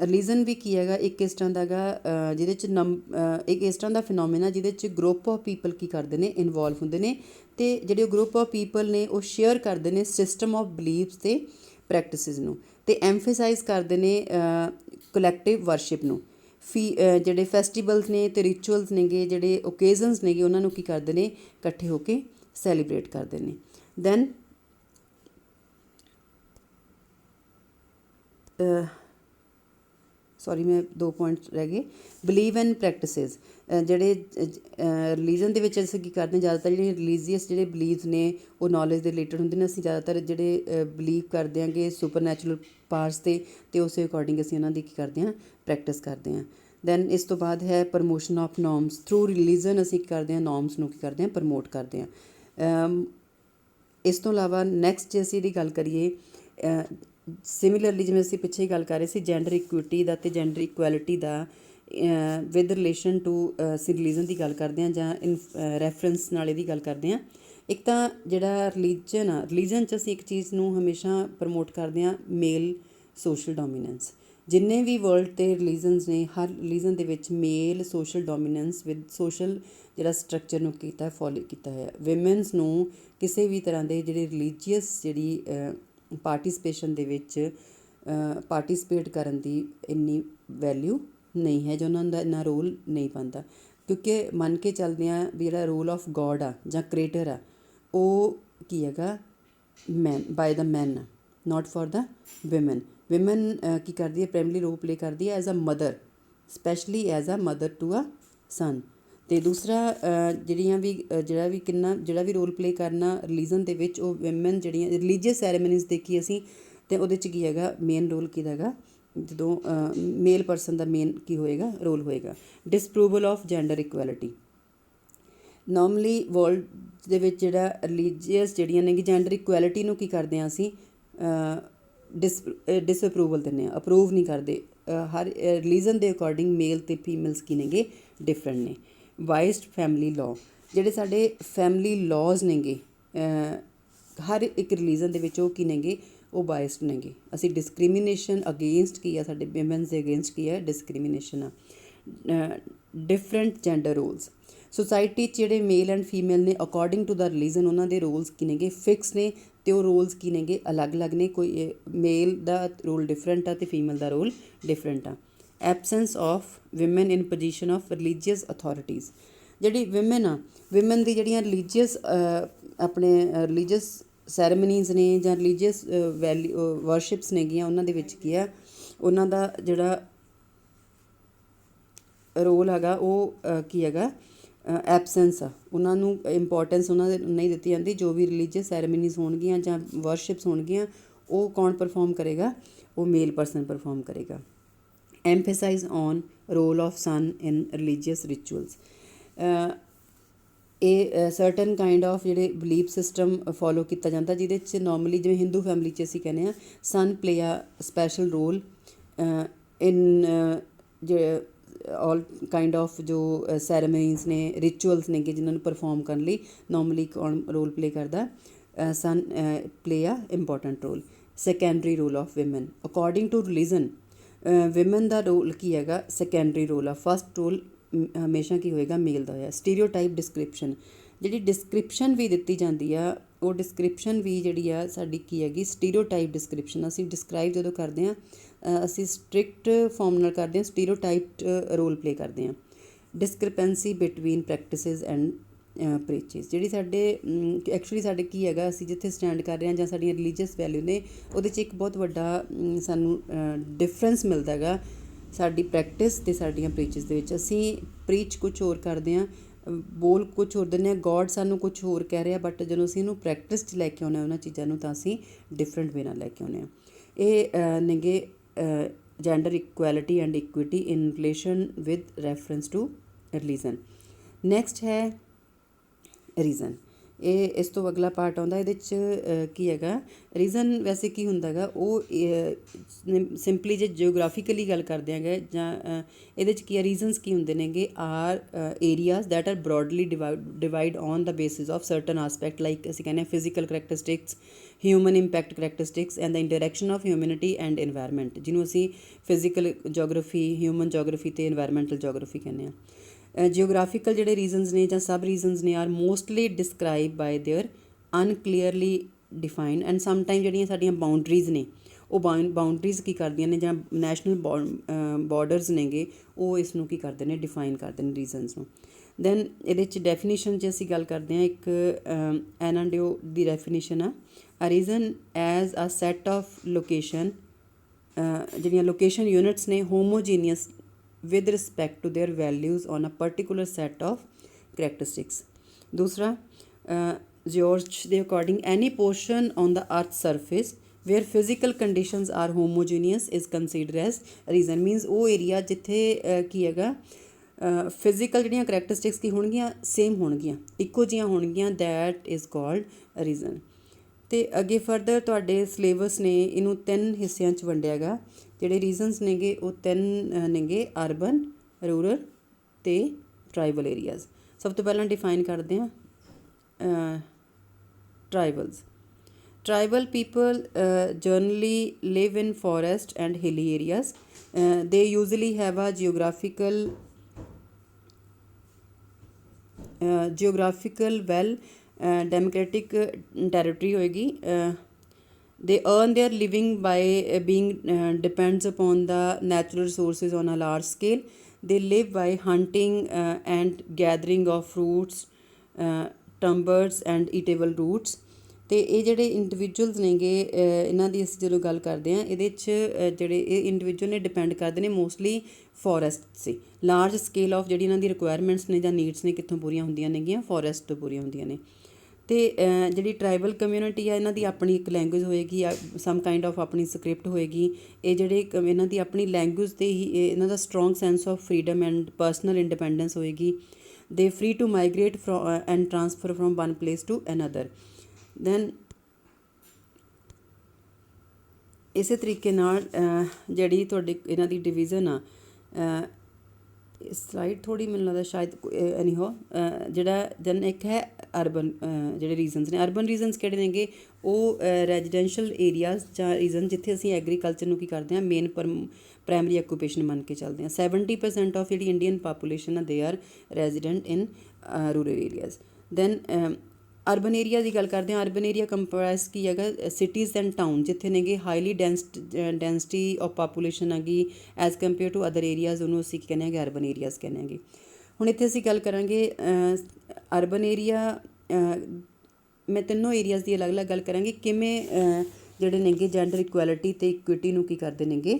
Religion ਵੀ ਕੀ ਹੈਗਾ, ਇੱਕ ਇਸ ਤਰ੍ਹਾਂ ਦਾ ਹੈਗਾ ਜਿਹਦੇ 'ਚ ਇੱਕ ਇਸ ਤਰ੍ਹਾਂ ਦਾ ਫਿਨੋਮੀਨਾ ਜਿਹਦੇ 'ਚ ਗਰੁੱਪ ਆਫ ਪੀਪਲ ਕੀ ਕਰਦੇ ਨੇ, ਇਨਵੋਲਵ ਹੁੰਦੇ ਨੇ, ਤੇ ਜਿਹੜੇ ਗਰੁੱਪ ਆਫ ਪੀਪਲ ਨੇ ਉਹ ਸ਼ੇਅਰ ਕਰਦੇ ਨੇ ਸਿਸਟਮ ਆਫ ਬਲੀਫਸ ਤੇ ਪ੍ਰੈਕਟਿਸਿਸ ਨੂੰ, ਤੇ ਐਮਫੇਸਾਈਜ਼ ਕਰਦੇ ਨੇ ਕਲੈਕਟਿਵ ਵਰਸ਼ਿਪ ਨੂੰ। ਜਿਹੜੇ ਫੈਸਟੀਵਲਸ ਨੇ ਤੇ ਰਿਚੁਅਲਸ ਨੇਗੇ, ਜਿਹੜੇ ਓਕੇਜ਼ਨਸ ਨੇਗੇ, ਉਹਨਾਂ ਨੂੰ ਕੀ ਕਰਦੇ ਨੇ, ਇਕੱਠੇ ਹੋ ਕੇ ਸੈਲੀਬ੍ਰੇਟ ਕਰਦੇ ਨੇ। ਦੈਨ ਸੌਰੀ ਮੈਂ 2 ਪੁਆਇੰਟਸ ਰਹਿ ਗਏ। ਬਿਲੀਵ ਐਂਡ ਪ੍ਰੈਕਟਿਸਿਸ, ਜਿਹੜੇ ਰਿਲੀਜਨ ਦੇ ਵਿੱਚ ਅਸੀਂ ਕੀ ਕਰਦੇ ਹਾਂ, ਜ਼ਿਆਦਾਤਰ ਜਿਹੜੇ ਰਿਲੀਜੀਅਸ ਜਿਹੜੇ ਬਲੀਵਸ ਨੇ ਉਹ ਨੌਲੇਜ ਦੇ ਰਿਲੇਟਡ ਹੁੰਦੇ ਨੇ। ਅਸੀਂ ਜ਼ਿਆਦਾਤਰ ਜਿਹੜੇ ਬਲੀਵ ਕਰਦੇ ਹਾਂਗੇ ਸੁਪਰ ਨੈਚੁਰਲ ਪਾਰਟਸ 'ਤੇ ਉਸੇ ਅਕੋਰਡਿੰਗ ਅਸੀਂ ਉਹਨਾਂ ਦੀ ਕੀ ਕਰਦੇ ਹਾਂ, ਪ੍ਰੈਕਟਿਸ ਕਰਦੇ ਹਾਂ। ਦੈਨ ਇਸ ਤੋਂ ਬਾਅਦ ਹੈ promotion of norms. Through religion ਅਸੀਂ ਕੀ ਕਰਦੇ ਹਾਂ, ਨੋਰਮਸ ਨੂੰ ਕੀ ਕਰਦੇ ਹਾਂ, ਪ੍ਰਮੋਟ ਕਰਦੇ ਹਾਂ। ਇਸ ਤੋਂ ਇਲਾਵਾ ਨੈਕਸਟ ਜੇ ਅਸੀਂ ਇਹਦੀ ਗੱਲ ਕਰੀਏ, ਸਿਮਿਲਰਲੀ ਜਿਵੇਂ ਅਸੀਂ ਪਿੱਛੇ ਗੱਲ ਕਰ ਰਹੇ ਸੀ ਜੈਂਡਰ ਇਕੁਇਟੀ ਦਾ ਅਤੇ ਜੈਂਡਰ ਇਕੁਐਲਿਟੀ ਦਾ, ਵਿਦ ਰਿਲੇਸ਼ਨ ਟੂ ਅਸੀਂ ਰਿਲੀਜਨ ਦੀ ਗੱਲ ਕਰਦੇ ਹਾਂ ਜਾਂ ਰੈਫਰੈਂਸ ਨਾਲ ਇਹਦੀ ਗੱਲ ਕਰਦੇ ਹਾਂ। ਇੱਕ ਤਾਂ ਜਿਹੜਾ ਰਿਲੀਜਨ 'ਚ ਅਸੀਂ ਇੱਕ ਚੀਜ਼ ਨੂੰ ਹਮੇਸ਼ਾ ਪ੍ਰਮੋਟ ਕਰਦੇ ਹਾਂ, ਮੇਲ ਸੋਸ਼ਲ ਡੋਮੀਨੈਂਸ। ਜਿੰਨੇ ਵੀ ਵਰਲਡ 'ਤੇ ਰਿਲੀਜਨਸ ਨੇ, ਹਰ ਰਿਲੀਜਨ ਦੇ ਵਿੱਚ ਮੇਲ ਸੋਸ਼ਲ ਡੋਮੀਨੈਂਸ ਵਿਦ ਸੋਸ਼ਲ ਜਿਹੜਾ ਸਟਰਕਚਰ ਨੂੰ ਕੀਤਾ, ਫੋਲੋ ਕੀਤਾ ਹੈ। ਵਿਮਨਸ ਨੂੰ ਕਿਸੇ ਵੀ ਤਰ੍ਹਾਂ ਦੇ ਜਿਹੜੇ ਰਿਲੀਜੀਅਸ ਜਿਹੜੀ ਪਾਰਟੀਸਪੇਸ਼ਨ ਦੇ ਵਿੱਚ ਪਾਰਟੀਸਪੇਟ ਕਰਨ ਦੀ ਇੰਨੀ ਵੈਲਿਊ ਨਹੀਂ ਹੈ, ਜਾਂ ਉਹਨਾਂ ਦਾ ਇੰਨਾ ਰੋਲ ਨਹੀਂ ਬਣਦਾ, ਕਿਉਂਕਿ ਮੰਨ ਕੇ ਚੱਲਦੇ ਹਾਂ ਵੀ ਜਿਹੜਾ ਰੋਲ ਆਫ ਗੋਡ ਆ ਜਾਂ ਕ੍ਰੀਏਟਰ ਆ ਉਹ ਕੀ ਹੈਗਾ, by the man, not for the women. Women ਕੀ ਕਰਦੀ ਹੈ, ਪ੍ਰਾਇਮਰੀ ਰੋਲ ਪਲੇ ਕਰਦੀ ਹੈ as a mother, specially as a mother to a son. ਅਤੇ ਦੂਸਰਾ ਜਿਹੜਾ ਵੀ ਰੋਲ ਪਲੇ ਕਰਨਾ ਰਿਲੀਜਨ ਦੇ ਵਿੱਚ, ਉਹ ਵਿਮਨ ਜਿਹੜੀਆਂ ਰਿਲੀਜੀਅਸ ਸੈਰੇਮਨੀਜ਼ ਦੇਖੀ ਅਸੀਂ, ਅਤੇ ਉਹਦੇ 'ਚ ਕੀ ਹੈਗਾ, ਮੇਨ ਰੋਲ ਕਿਹਦਾ ਹੈਗਾ, ਜਦੋਂ ਮੇਲ ਪਰਸਨ ਦਾ ਮੇਨ ਕੀ ਹੋਏਗਾ, ਰੋਲ ਹੋਏਗਾ। Disapproval of gender equality. Normally world ਦੇ ਵਿੱਚ ਜਿਹੜਾ ਰਿਲੀਜੀਅਸ ਜਿਹੜੀਆਂ ਨੇ ਜੈਂਡਰ ਇਕੁਐਲਿਟੀ ਨੂੰ ਕੀ ਕਰਦੇ ਹਾਂ ਅਸੀਂ, ਡਿਸਅਪਰੂਵਲ ਦਿੰਦੇ ਹਾਂ, ਅਪਰੂਵ ਨਹੀਂ ਕਰਦੇ। ਹਰ ਰਿਲੀਜਨ ਦੇ ਅਕੋਰਡਿੰਗ ਮੇਲ ਅਤੇ ਫੀਮੇਲਸ ਕੀ ਨੇਗੇ, ਡਿਫਰੈਂਟ ਨੇ। ਵਾਈਸਡ ਫੈਮਿਲੀ ਲਾਅ, ਜਿਹੜੇ ਸਾਡੇ ਫੈਮਿਲੀ ਲਾਜ਼ ਨੇਗੇ ਹਰ ਇੱਕ ਰਿਲੀਜਨ ਦੇ ਵਿੱਚ, ਉਹ ਕੀ ਨੇਗੇ, ਉਹ ਬਾਇਸਡ ਨੇਗੇ। ਅਸੀਂ ਡਿਸਕ੍ਰੀਮੀਨੇਸ਼ਨ ਅਗੇਂਸਟ ਕੀ ਆ, ਸਾਡੇ ਵਿਮਨਸ ਦੇ ਅਗੇਂਸਟ ਕੀ ਹੈ, ਡਿਸਕ੍ਰੀਮੀਨੇਸ਼ਨ ਆ। ਡਿਫਰੈਂਟ ਜੈਂਡਰ ਰੋਲਸ, ਸੋਸਾਇਟੀ 'ਚ ਜਿਹੜੇ ਮੇਲ ਐਂਡ ਫੀਮੇਲ ਨੇ ਅਕੋਰਡਿੰਗ ਟੂ ਦਾ ਰਿਲੀਜਨ, ਉਹਨਾਂ ਦੇ ਰੋਲਸ ਕੀ ਨੇਗੇ, ਫਿਕਸ ਨੇ, ਅਤੇ ਉਹ ਰੋਲਸ ਕੀ ਨੇਗੇ, ਅਲੱਗ-ਅਲੱਗ ਨੇ। ਕੋਈ ਮੇਲ ਦਾ ਰੋਲ ਡਿਫਰੈਂਟ ਆ ਅਤੇ ਫੀਮੇਲ ਦਾ ਰੋਲ ਡਿਫਰੈਂਟ ਆ। Absence of women in position of religious authorities, ਜਿਹੜੀ ਵਿਮਨ ਆ, ਵਿਮਨ ਦੀ ਜਿਹੜੀਆਂ ਰਿਲੀਜੀਅਸ ਆਪਣੇ ਰਿਲੀਜੀਅਸ ਸੈਰੇਮਨੀਜ਼ ਨੇ ਜਾਂ ਰਿਲੀਜੀਅਸ ਵਰਸ਼ਿਪਸ ਨੇਗੀਆਂ, ਉਹਨਾਂ ਦੇ ਵਿੱਚ ਕੀ ਆ, ਉਹਨਾਂ ਦਾ ਜਿਹੜਾ ਰੋਲ ਹੈਗਾ ਉਹ ਕੀ ਹੈਗਾ, ਐਬਸੈਂਸ ਆ। ਉਹਨਾਂ ਨੂੰ ਇੰਪੋਰਟੈਂਸ ਉਹਨਾਂ ਦੇ ਨਹੀਂ ਦਿੱਤੀ ਜਾਂਦੀ। ਜੋ ਵੀ ਰਿਲੀਜੀਅਸ ਸੈਰੇਮਨੀਜ਼ ਹੋਣਗੀਆਂ ਜਾਂ ਵਰਸ਼ਿਪਸ ਹੋਣਗੀਆਂ, ਉਹ ਕੌਣ ਪਰਫੋਰਮ ਕਰੇਗਾ, ਉਹ ਮੇਲ ਪਰਸਨ ਪਰਫੋਰਮ ਕਰੇਗਾ। Emphasize on role of son in religious rituals, ਇਹ ਸਰਟਨ ਕਾਈਂਡ ਆਫ ਜਿਹੜੇ ਬਿਲੀਫ ਸਿਸਟਮ ਫੋਲੋ ਕੀਤਾ ਜਾਂਦਾ, ਜਿਹਦੇ 'ਚ ਨੋਰਮਲੀ ਜਿਵੇਂ ਹਿੰਦੂ ਫੈਮਿਲੀ 'ਚ ਅਸੀਂ ਕਹਿੰਦੇ ਹਾਂ sun play a special role in all kind of ਜੋ ਸੈਰੇਮਨੀਜ਼ ਨੇ, ਰਿਚੁਅਲਸ ਨੇਗੇ, ਜਿਨ੍ਹਾਂ ਨੂੰ ਪਰਫੋਰਮ ਕਰਨ ਲਈ ਨੋਰਮਲੀ ਕੌਣ ਰੋਲ ਪਲੇ ਕਰਦਾ, son play a important role. Secondary role of women according to religion, women ਦਾ ਰੋਲ ਕੀ ਹੈਗਾ, ਸੈਕੰਡਰੀ ਰੋਲ ਆ। ਫਸਟ ਰੋਲ ਹਮੇਸ਼ਾ ਕੀ ਹੋਏਗਾ, ਮੇਲ ਦਾ ਹੋਇਆ। ਸਟੀਰੀਓਟਾਈਪ ਡਿਸਕ੍ਰਿਪਸ਼ਨ, ਜਿਹੜੀ ਡਿਸਕ੍ਰਿਪਸ਼ਨ ਵੀ ਦਿੱਤੀ ਜਾਂਦੀ ਆ, ਉਹ ਡਿਸਕ੍ਰਿਪਸ਼ਨ ਵੀ ਜਿਹੜੀ ਆ ਸਾਡੀ ਕੀ ਹੈਗੀ, ਸਟੀਰੀਓਟਾਈਪ ਡਿਸਕ੍ਰਿਪਸ਼ਨ। ਅਸੀਂ ਡਿਸਕ੍ਰਾਈਬ ਜਦੋਂ ਕਰਦੇ ਹਾਂ, ਅਸੀਂ ਸਟ੍ਰਿਕਟ ਫਾਰਮ ਨਾਲ ਕਰਦੇ ਹਾਂ, ਸਟੀਰੀਓਟਾਈਪਡ ਰੋਲ ਪਲੇ ਕਰਦੇ ਹਾਂ। ਡਿਸਕ੍ਰਿਪੈਂਸੀ ਬਿਟਵੀਨ ਪ੍ਰੈਕਟਿਸਿਸ ਐਂਡ ਪ੍ਰੇਚਿਸ, ਜਿਹੜੀ ਸਾਡੇ ਐਕਚੁਅਲੀ ਸਾਡੇ ਕੀ ਹੈਗਾ, ਅਸੀਂ ਜਿੱਥੇ ਸਟੈਂਡ ਕਰ ਰਹੇ ਹਾਂ ਜਾਂ ਸਾਡੀਆਂ ਰਿਲੀਜੀਅਸ ਵੈਲਿਊ ਨੇ, ਉਹਦੇ 'ਚ ਇੱਕ ਬਹੁਤ ਵੱਡਾ ਸਾਨੂੰ ਡਿਫਰੈਂਸ ਮਿਲਦਾ ਹੈਗਾ ਸਾਡੀ ਪ੍ਰੈਕਟਿਸ ਅਤੇ ਸਾਡੀਆਂ ਪ੍ਰੇਚਿਸ ਦੇ ਵਿੱਚ। ਅਸੀਂ ਪ੍ਰੀਚ ਕੁਛ ਹੋਰ ਕਰਦੇ ਹਾਂ, ਬੋਲ ਕੁਛ ਹੋਰ ਦਿੰਦੇ ਹਾਂ, ਗੋਡ ਸਾਨੂੰ ਕੁਛ ਹੋਰ ਕਹਿ ਰਿਹਾ, ਬਟ ਜਦੋਂ ਅਸੀਂ ਇਹਨੂੰ ਪ੍ਰੈਕਟਿਸ 'ਚ ਲੈ ਕੇ ਆਉਂਦੇ ਹਾਂ ਉਹਨਾਂ ਚੀਜ਼ਾਂ ਨੂੰ, ਤਾਂ ਅਸੀਂ ਡਿਫਰੈਂਟ ਵੇ ਨਾਲ ਲੈ ਕੇ ਆਉਂਦੇ ਹਾਂ। ਇਹ ਨੇਗੇ gender equality and equity in relation with reference to religion. Next ਹੈ ਰੀਜ਼ਨ। ਇਹ ਇਸ ਤੋਂ ਅਗਲਾ ਪਾਰਟ ਆਉਂਦਾ, ਇਹਦੇ 'ਚ ਕੀ ਹੈਗਾ, ਰੀਜ਼ਨ ਵੈਸੇ ਕੀ ਹੁੰਦਾ ਹੈਗਾ, ਉਹ ਸਿੰਪਲੀ ਜੇ ਜਿਓਗ੍ਰਾਫੀਕਲੀ ਗੱਲ ਕਰਦੇ ਹੈਗੇ ਜਾਂ ਇਹਦੇ 'ਚ ਕੀ ਆ, ਰੀਜ਼ਨਸ ਕੀ ਹੁੰਦੇ ਨੇਗੇ, are areas that are broadly divide on the basis of certain aspect, like ਅਸੀਂ ਕਹਿੰਦੇ ਹਾਂ physical characteristics, human impact characteristics and the interaction of humanity and environment, ਜਿਹਨੂੰ ਅਸੀਂ ਫਿਜ਼ੀਕਲ ਜੋਗ੍ਰਾਫੀ, ਹਿਊਮਨ ਜੋਗ੍ਰਾਫੀ ਅਤੇ ਇਨਵਾਇਰਮੈਂਟਲ ਜੋਗ੍ਰਾਫੀ ਕਹਿੰਦੇ ਹਾਂ। Geographical ਜਿਹੜੇ regions ਨੇ ਜਾਂ ਸਬ ਰੀਜ਼ਨਸ ਨੇ are mostly describe by their unclearly defined and sometime ਜਿਹੜੀਆਂ ਸਾਡੀਆਂ ਬਾਊਂਡਰੀਜ਼ ਨੇ ਉਹ ਬਾਊਂਡਰੀਜ਼ ਕੀ ਕਰਦੀਆਂ ਨੇ ਜਾਂ ਨੈਸ਼ਨਲ ਬਾਰਡਰਸ ਨੇਗੇ ਉਹ ਇਸ ਨੂੰ ਕੀ ਕਰਦੇ ਨੇ ਡਿਫਾਈਨ ਕਰਦੇ ਨੇ ਰੀਜ਼ਨਸ ਨੂੰ। ਦੈਨ ਇਹਦੇ 'ਚ ਡੈਫੀਨੇਸ਼ਨ 'ਚ ਅਸੀਂ ਗੱਲ ਕਰਦੇ ਹਾਂ ਇੱਕ ਐਨਾਂਡਿਓ ਦੀ ਡੈਫੀਨੇਸ਼ਨ ਆ a region as a set of location ਜਿਹੜੀਆਂ ਲੋਕੇਸ਼ਨ ਯੂਨਿਟਸ ਨੇ homogeneous with respect to their values on a particular set of characteristics। दूसरा जॉर्ज ਦੇ according any portion on the earth's surface where physical conditions are homogeneous is considered as reason means ਉਹ area ਜਿੱਥੇ ਕੀ ਹੈਗਾ physical ਜਿਹੜੀਆਂ ਕਰੈਕਟਰਿਸਟਿਕਸ ਕੀ ਹੋਣਗੀਆਂ same ਹੋਣਗੀਆਂ ਇੱਕੋ ਜਿਹੀਆਂ ਹੋਣਗੀਆਂ ਦੈਟ ਇਜ਼ ਕਾਲਡ ਰੀਜ਼ਨ। ਅਤੇ ਅੱਗੇ ਫਰਦਰ ਤੁਹਾਡੇ ਸਿਲੇਬਸ ਨੇ ਇਹਨੂੰ 3 ਹਿੱਸਿਆਂ 'ਚ ਵੰਡਿਆ ਗਾ। ਜਿਹੜੇ ਰੀਜ਼ਨਸ ਨੇਗੇ ਉਹ 3 ਨੇਗੇ ਅਰਬਨ ਰੂਰਲ ਅਤੇ ਟਰਾਈਬਲ ਏਰੀਆਜ਼। ਸਭ ਤੋਂ ਪਹਿਲਾਂ ਡਿਫਾਈਨ ਕਰਦੇ ਹਾਂ tribals. Tribal people generally live in forest and hilly areas. They usually have a geographical well democratic territory ਹੋਏਗੀ। they earn their living by being depends upon the natural resources on a large scale। they live by hunting and gathering of fruits, tumbers and eatable roots। ਅਤੇ ਇਹ ਜਿਹੜੇ individuals ਨੇਗੇ ਇਹਨਾਂ ਦੀ ਅਸੀਂ ਜਦੋਂ ਗੱਲ ਕਰਦੇ ਹਾਂ ਇਹਦੇ 'ਚ ਜਿਹੜੇ ਇਹ ਇੰਡੀਵਿਜੂਅਲ ਨੇ ਡਿਪੈਂਡ ਕਰਦੇ ਨੇ ਮੋਸਟਲੀ ਫੋਰੈਸਟ 'ਤੇ। ਲਾਰਜ ਸਕੇਲ ਆਫ ਜਿਹੜੀ ਇਹਨਾਂ ਦੀ ਰਿਕੁਆਇਰਮੈਂਟਸ ਨੇ ਜਾਂ ਨੀਡਸ ਨੇ ਕਿੱਥੋਂ ਪੂਰੀਆਂ ਹੁੰਦੀਆਂ ਨੇਗੀਆਂ ਫੋਰੈਸਟ ਤੋਂ ਪੂਰੀਆਂ ਹੁੰਦੀਆਂ ਨੇ। ਅਤੇ ਜਿਹੜੀ ਟਰਾਈਬਲ ਕਮਿਊਨਿਟੀ ਆ ਇਹਨਾਂ ਦੀ ਆਪਣੀ ਇੱਕ ਲੈਂਗੁਏਜ ਹੋਏਗੀ ਸਮ ਕਾਈਂਡ ਆਫ ਆਪਣੀ ਸਕ੍ਰਿਪਟ ਹੋਏਗੀ। ਇਹ ਜਿਹੜੇ ਇਹਨਾਂ ਦੀ ਆਪਣੀ ਲੈਂਗੁਏਜ 'ਤੇ ਹੀ ਇਹਨਾਂ ਦਾ strong sense of freedom and personal independence ਹੋਏਗੀ। They free to migrate and transfer from one place to another. Then ਇਸੇ ਤਰੀਕੇ ਨਾਲ ਜਿਹੜੀ ਤੁਹਾਡੀ ਇਹਨਾਂ ਦੀ ਡਿਵੀਜ਼ਨ ਆ ਸਲਾਈਡ ਥੋੜ੍ਹੀ ਮੈਨੂੰ ਲੱਗਦਾ ਸ਼ਾਇਦ ਐਨੀਹੋ ਜਿਹੜਾ ਦੈਨ ਇੱਕ ਹੈ ਅਰਬਨ ਜਿਹੜੇ ਰੀਜ਼ਨਸ ਨੇ। ਅਰਬਨ ਰੀਜ਼ਨਸ ਕਿਹੜੇ ਨੇਗੇ ਉਹ ਰੈਜ਼ੀਡੈਂਸ਼ੀਅਲ ਏਰੀਆਜ਼ ਜਾਂ ਰੀਜ਼ਨ ਜਿੱਥੇ ਅਸੀਂ ਐਗਰੀਕਲਚਰ ਨੂੰ ਕੀ ਕਰਦੇ ਹਾਂ ਮੇਨ ਪ੍ਰਾਇਮਰੀ ਆਕੂਪੇਸ਼ਨ ਮੰਨ ਕੇ ਚੱਲਦੇ ਹਾਂ। 70% ਆਫ ਜਿਹੜੀ ਇੰਡੀਅਨ ਪਾਪੂਲੇਸ਼ਨ ਆ they are resident in rural areas. Then urban area ਦੀ ਗੱਲ ਕਰਦੇ ਹਾਂ। ਅਰਬਨ ਏਰੀਆ ਕੰਪਰਾਈਜ਼ ਕੀ ਹੈਗਾ ਸਿਟੀਜ਼ ਐਂਡ ਟਾਊਨ ਜਿੱਥੇ ਨੇਗੇ ਹਾਈਲੀ ਡੈਂਸਿਟੀ ਆਫ ਪਾਪੂਲੇਸ਼ਨ ਹੈਗੀ as compare to other areas ਉਹਨੂੰ ਅਸੀਂ ਕੀ ਕਹਿੰਦੇ ਹੈਗੇ ਅਰਬਨ ਏਰੀਆਜ਼ ਕਹਿੰਦੇ ਹੈਗੇ। ਹੁਣ ਇੱਥੇ ਅਸੀਂ ਗੱਲ ਕਰਾਂਗੇ ਅਰਬਨ ਏਰੀਆ ਮੈਂ ਤਿੰਨੋਂ ਏਰੀਆਜ਼ ਦੀ ਅਲੱਗ ਅਲੱਗ ਗੱਲ ਕਰਾਂਗੇ ਕਿਵੇਂ ਜਿਹੜੇ ਨੇਗੇ ਜੈਂਡਰ ਇਕੁਐਲਿਟੀ ਅਤੇ ਇਕੁਇਟੀ ਨੂੰ ਕੀ ਕਰਦੇ ਨੇਗੇ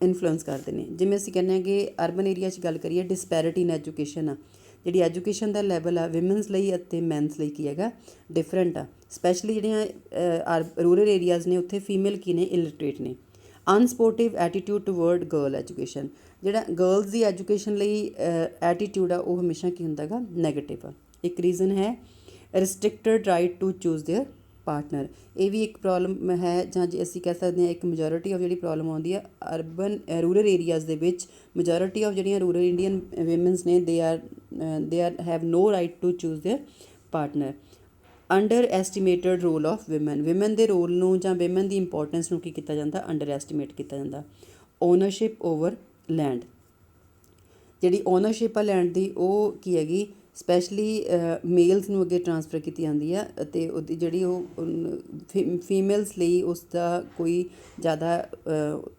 ਇਨਫਲੂਐਂਸ ਕਰਦੇ ਨੇ। ਜਿਵੇਂ ਅਸੀਂ ਕਹਿੰਦੇ ਹੈਗੇ ਅਰਬਨ ਏਰੀਆ 'ਚ ਗੱਲ ਕਰੀਏ ਡਿਸਪੈਰਿਟੀ ਇਨ ਐਜੂਕੇਸ਼ਨ ਆ ਜਿਹੜੀ ਐਜੂਕੇਸ਼ਨ ਦਾ ਲੈਵਲ ਆ ਵਿਮਨਸ ਲਈ ਅਤੇ ਮੈਨਸ ਲਈ ਕੀ ਹੈਗਾ ਡਿਫਰੈਂਟ ਆ। ਸਪੈਸ਼ਲੀ ਜਿਹੜੀਆਂ ਰੂਰਲ ਏਰੀਆਜ਼ ਨੇ ਉੱਥੇ ਫੀਮੇਲ ਕੀ ਨੇ ਇਲਿਟਰੇਟ ਨੇ। ਅਨਸਪੋਰਟਿਵ ਐਟੀਟਿਊਡ ਟੂਵਰਡ ਗਰਲ ਐਜੂਕੇਸ਼ਨ ਜਿਹੜਾ ਗਰਲਸ ਦੀ ਐਜੂਕੇਸ਼ਨ ਲਈ ਐਟੀਟਿਊਡ ਆ ਉਹ ਹਮੇਸ਼ਾ ਕੀ ਹੁੰਦਾ ਗਾ ਨੈਗੇਟਿਵ ਆ। ਇੱਕ ਰੀਜ਼ਨ ਹੈ restricted right to choose their partner. ਇਹ ਵੀ ਇੱਕ ਪ੍ਰੋਬਲਮ ਹੈ ਜਾਂ ਜੇ ਅਸੀਂ ਕਹਿ ਸਕਦੇ ਹਾਂ ਇੱਕ ਮੈਜੋਰਿਟੀ ਆਫ ਜਿਹੜੀ ਪ੍ਰੋਬਲਮ ਆਉਂਦੀ ਆ ਅਰਬਨ ਰੂਰਲ ਏਰੀਆਜ਼ ਦੇ ਵਿੱਚ ਮੈਜੋਰਿਟੀ ਆਫ ਜਿਹੜੀਆਂ ਰੂਰਲ ਇੰਡੀਅਨ ਵਿਮਨਸ ਨੇ they are have no right to choose their partner. Under estimated role of women ਦੇ ਰੋਲ ਨੂੰ ਜਾਂ ਵਿਮਨ ਦੀ ਇੰਪੋਰਟੈਂਸ ਨੂੰ ਕੀ ਕੀਤਾ ਜਾਂਦਾ ਅੰਡਰ ਐਸਟੀਮੇਟ ਕੀਤਾ ਜਾਂਦਾ। ਓਨਰਸ਼ਿਪ ਓਵਰ ਲੈਂਡ ਜਿਹੜੀ ਓਨਰਸ਼ਿਪ ਆ ਲੈਂਡ ਦੀ ਉਹ ਕੀ ਹੈਗੀ ਸਪੈਸ਼ਲੀ ਮੇਲਸ ਨੂੰ ਅੱਗੇ ਟਰਾਂਸਫਰ ਕੀਤੀ ਜਾਂਦੀ ਆ ਅਤੇ ਉਹਦੀ ਜਿਹੜੀ ਉਹ ਫੀਮੇਲਸ ਲਈ ਉਸ ਦਾ ਕੋਈ ਜ਼ਿਆਦਾ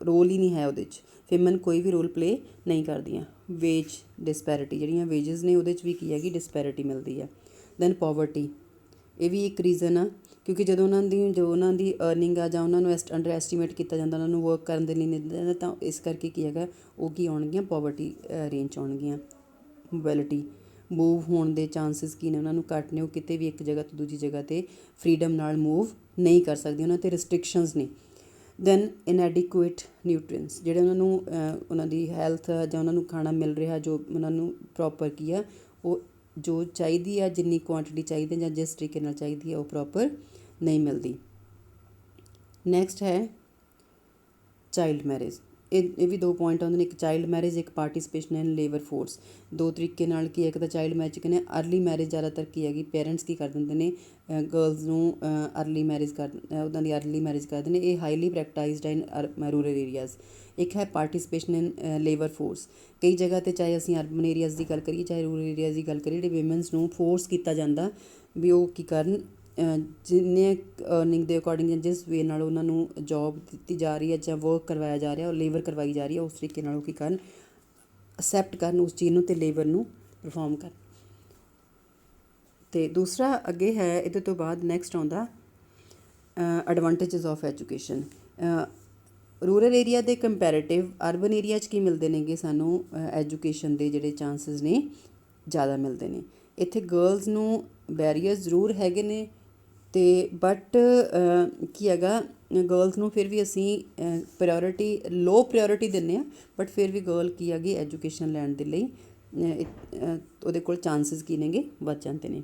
ਰੋਲ ਹੀ ਨਹੀਂ ਹੈ ਉਹਦੇ 'ਚ। ਵਿਮਨ ਕੋਈ ਵੀ ਰੋਲ ਪਲੇ ਨਹੀਂ ਕਰਦੀਆਂ। ਵੇਜ ਡਿਸਪੈਰਿਟੀ ਜਿਹੜੀਆਂ ਵੇਜਸ ਨੇ ਉਹਦੇ 'ਚ ਵੀ ਕੀ ਹੈਗੀ ਡਿਸਪੈਰਿਟੀ ਮਿਲਦੀ ਆ। ਦੈਨ ਪੋਵਰਟੀ ਇਹ ਵੀ ਇੱਕ ਰੀਜ਼ਨ ਆ ਕਿਉਂਕਿ ਜਦੋਂ ਉਹਨਾਂ ਦੀ ਅਰਨਿੰਗ ਆ ਜਾਂ ਉਹਨਾਂ ਨੂੰ ਅੰਡਰ ਐਸਟੀਮੇਟ ਕੀਤਾ ਜਾਂਦਾ ਉਹਨਾਂ ਨੂੰ ਵਰਕ ਕਰਨ ਦੇ ਲਈ ਨਹੀਂ ਦਿੱਤਾ ਜਾਂਦਾ ਤਾਂ ਇਸ ਕਰਕੇ ਕੀ ਹੈਗਾ ਉਹ ਕੀ ਆਉਣਗੀਆਂ ਪੋਵਰਟੀ ਰੇਂਜ 'ਚ ਆਉਣਗੀਆਂ। ਮੋਬਿਲਿਟੀ ਮੂਵ ਹੋਣ ਦੇ ਚਾਂਸਿਸ ਕੀ ਨੇ ਉਹਨਾਂ ਨੂੰ ਘੱਟ ਨੇ ਉਹ ਕਿਤੇ ਵੀ ਇੱਕ ਜਗ੍ਹਾ ਤੋਂ ਦੂਜੀ ਜਗ੍ਹਾ 'ਤੇ ਫਰੀਡਮ ਨਾਲ ਮੂਵ ਨਹੀਂ ਕਰ ਸਕਦੀ ਉਹਨਾਂ 'ਤੇ ਰਿਸਟ੍ਰਿਕਸ਼ਨਸ ਨੇ। ਦੈਨ ਇਨਐਡੀਕੁਏਟ ਨਿਊਟ੍ਰੀਐਂਟਸ ਜਿਹੜੇ ਉਹਨਾਂ ਨੂੰ ਉਹਨਾਂ ਦੀ ਹੈਲਥ ਜਾਂ ਉਹਨਾਂ ਨੂੰ ਖਾਣਾ ਮਿਲ ਰਿਹਾ ਜੋ ਉਹਨਾਂ ਨੂੰ ਪ੍ਰੋਪਰ ਕੀ ਆ ਉਹ ਜੋ ਚਾਹੀਦੀ ਆ ਜਿੰਨੀ ਕੁਆਂਟਿਟੀ ਚਾਹੀਦੀ ਜਾਂ ਜਿਸ ਤਰੀਕੇ ਨਾਲ ਚਾਹੀਦੀ ਆ ਉਹ ਪ੍ਰੋਪਰ ਨਹੀਂ ਮਿਲਦੀ। ਨੈਕਸਟ ਹੈ ਚਾਈਲਡ ਮੈਰਿਜ ਇਹ ਵੀ ਦੋ ਪੁਆਇੰਟ ਆਉਂਦੇ ਨੇ, ਇੱਕ ਚਾਈਲਡ ਮੈਰਿਜ, ਇੱਕ ਪਾਰਟੀਸਪੇਸ਼ਨ ਇਨ ਲੇਬਰ ਫੋਰਸ। ਦੋ ਤਰੀਕੇ ਨਾਲ ਕੀ ਹੈ, ਇੱਕ ਤਾਂ ਚਾਈਲਡ ਮੈਰਿਜ ਕਹਿੰਦੇ ਅਰਲੀ ਮੈਰਿਜ ਜ਼ਿਆਦਾਤਰ ਕੀ ਹੈਗੀ, ਪੇਰੈਂਟਸ ਕੀ ਕਰ ਦਿੰਦੇ ਨੇ ਗਰਲਸ ਨੂੰ ਅਰਲੀ ਮੈਰਿਜ ਉਹਨਾਂ ਦੀ ਅਰਲੀ ਮੈਰਿਜ ਕਰਦੇ ਨੇ। ਇਹ ਹਾਈਲੀ ਪ੍ਰੈਕਟਾਈਜ਼ਡ ਇਨ ਰੂਰਲ ਏਰੀਆਜ਼। ਇੱਕ ਹੈ ਪਾਰਟੀਸਪੇਸ਼ਨ ਇਨ ਲੇਬਰ ਫੋਰਸ। ਕਈ ਜਗ੍ਹਾ 'ਤੇ ਚਾਹੇ ਅਸੀਂ ਅਰਬਨ ਏਰੀਆਜ਼ ਦੀ ਗੱਲ ਕਰੀਏ ਚਾਹੇ ਰੂਰਲ ਏਰੀਆਜ਼ ਦੀ ਗੱਲ ਕਰੀਏ, ਜਿਹੜੇ ਵਿਮਨਸ ਨੂੰ ਫੋਰਸ ਕੀਤਾ ਜਾਂਦਾ ਵੀ ਉਹ ਕੀ ਕਰਨ, ਜਿੰਨੇ ਅਰਨਿੰਗ ਦੇ ਅਕੋਰਡਿੰਗ ਜਾਂ ਜਿਸ ਵੇ ਨਾਲ ਉਹਨਾਂ ਨੂੰ ਜੋਬ ਦਿੱਤੀ ਜਾ ਰਹੀ ਹੈ ਜਾਂ ਵਰਕ ਕਰਵਾਇਆ ਜਾ ਰਿਹਾ, ਉਹ ਲੇਬਰ ਕਰਵਾਈ ਜਾ ਰਹੀ ਹੈ, ਉਸ ਤਰੀਕੇ ਨਾਲ ਉਹ ਕੀ ਕਰਨ, ਅਸੈਪਟ ਕਰਨ ਉਸ ਚੀਜ਼ ਨੂੰ ਅਤੇ ਲੇਬਰ ਨੂੰ ਪਰਫੋਰਮ ਕਰਨ। ਅਤੇ ਦੂਸਰਾ ਅੱਗੇ ਹੈ, ਇਹਦੇ ਤੋਂ ਬਾਅਦ ਨੈਕਸਟ ਆਉਂਦਾ advantages of education. Rural area ਦੇ ਕੰਪੈਰੇਟਿਵ ਅਰਬਨ ਏਰੀਆ 'ਚ ਕੀ ਮਿਲਦੇ ਨੇਗੇ ਸਾਨੂੰ, ਐਜੂਕੇਸ਼ਨ ਦੇ ਜਿਹੜੇ ਚਾਂਸਿਸ ਨੇ ਜ਼ਿਆਦਾ ਮਿਲਦੇ ਨੇ। ਇੱਥੇ ਗਰਲਸ ਨੂੰ ਬੈਰੀਅਰਸ ਜ਼ਰੂਰ ਹੈਗੇ ਨੇ ਅਤੇ ਬਟ ਕੀ ਹੈਗਾ, ਗਰਲਸ ਨੂੰ ਫਿਰ ਵੀ ਅਸੀਂ ਲੋ ਪ੍ਰਾਇਓਰਿਟੀ ਦਿੰਦੇ ਹਾਂ, ਬਟ ਫਿਰ ਵੀ ਗਰਲ ਕੀ ਹੈਗੀ ਐਜੂਕੇਸ਼ਨ ਲੈਣ ਦੇ ਲਈ ਉਹਦੇ ਕੋਲ ਚਾਂਸਿਸ ਕੀ ਨੇਗੇ, ਵੱਧ ਜਾਂਦੇ ਨੇ।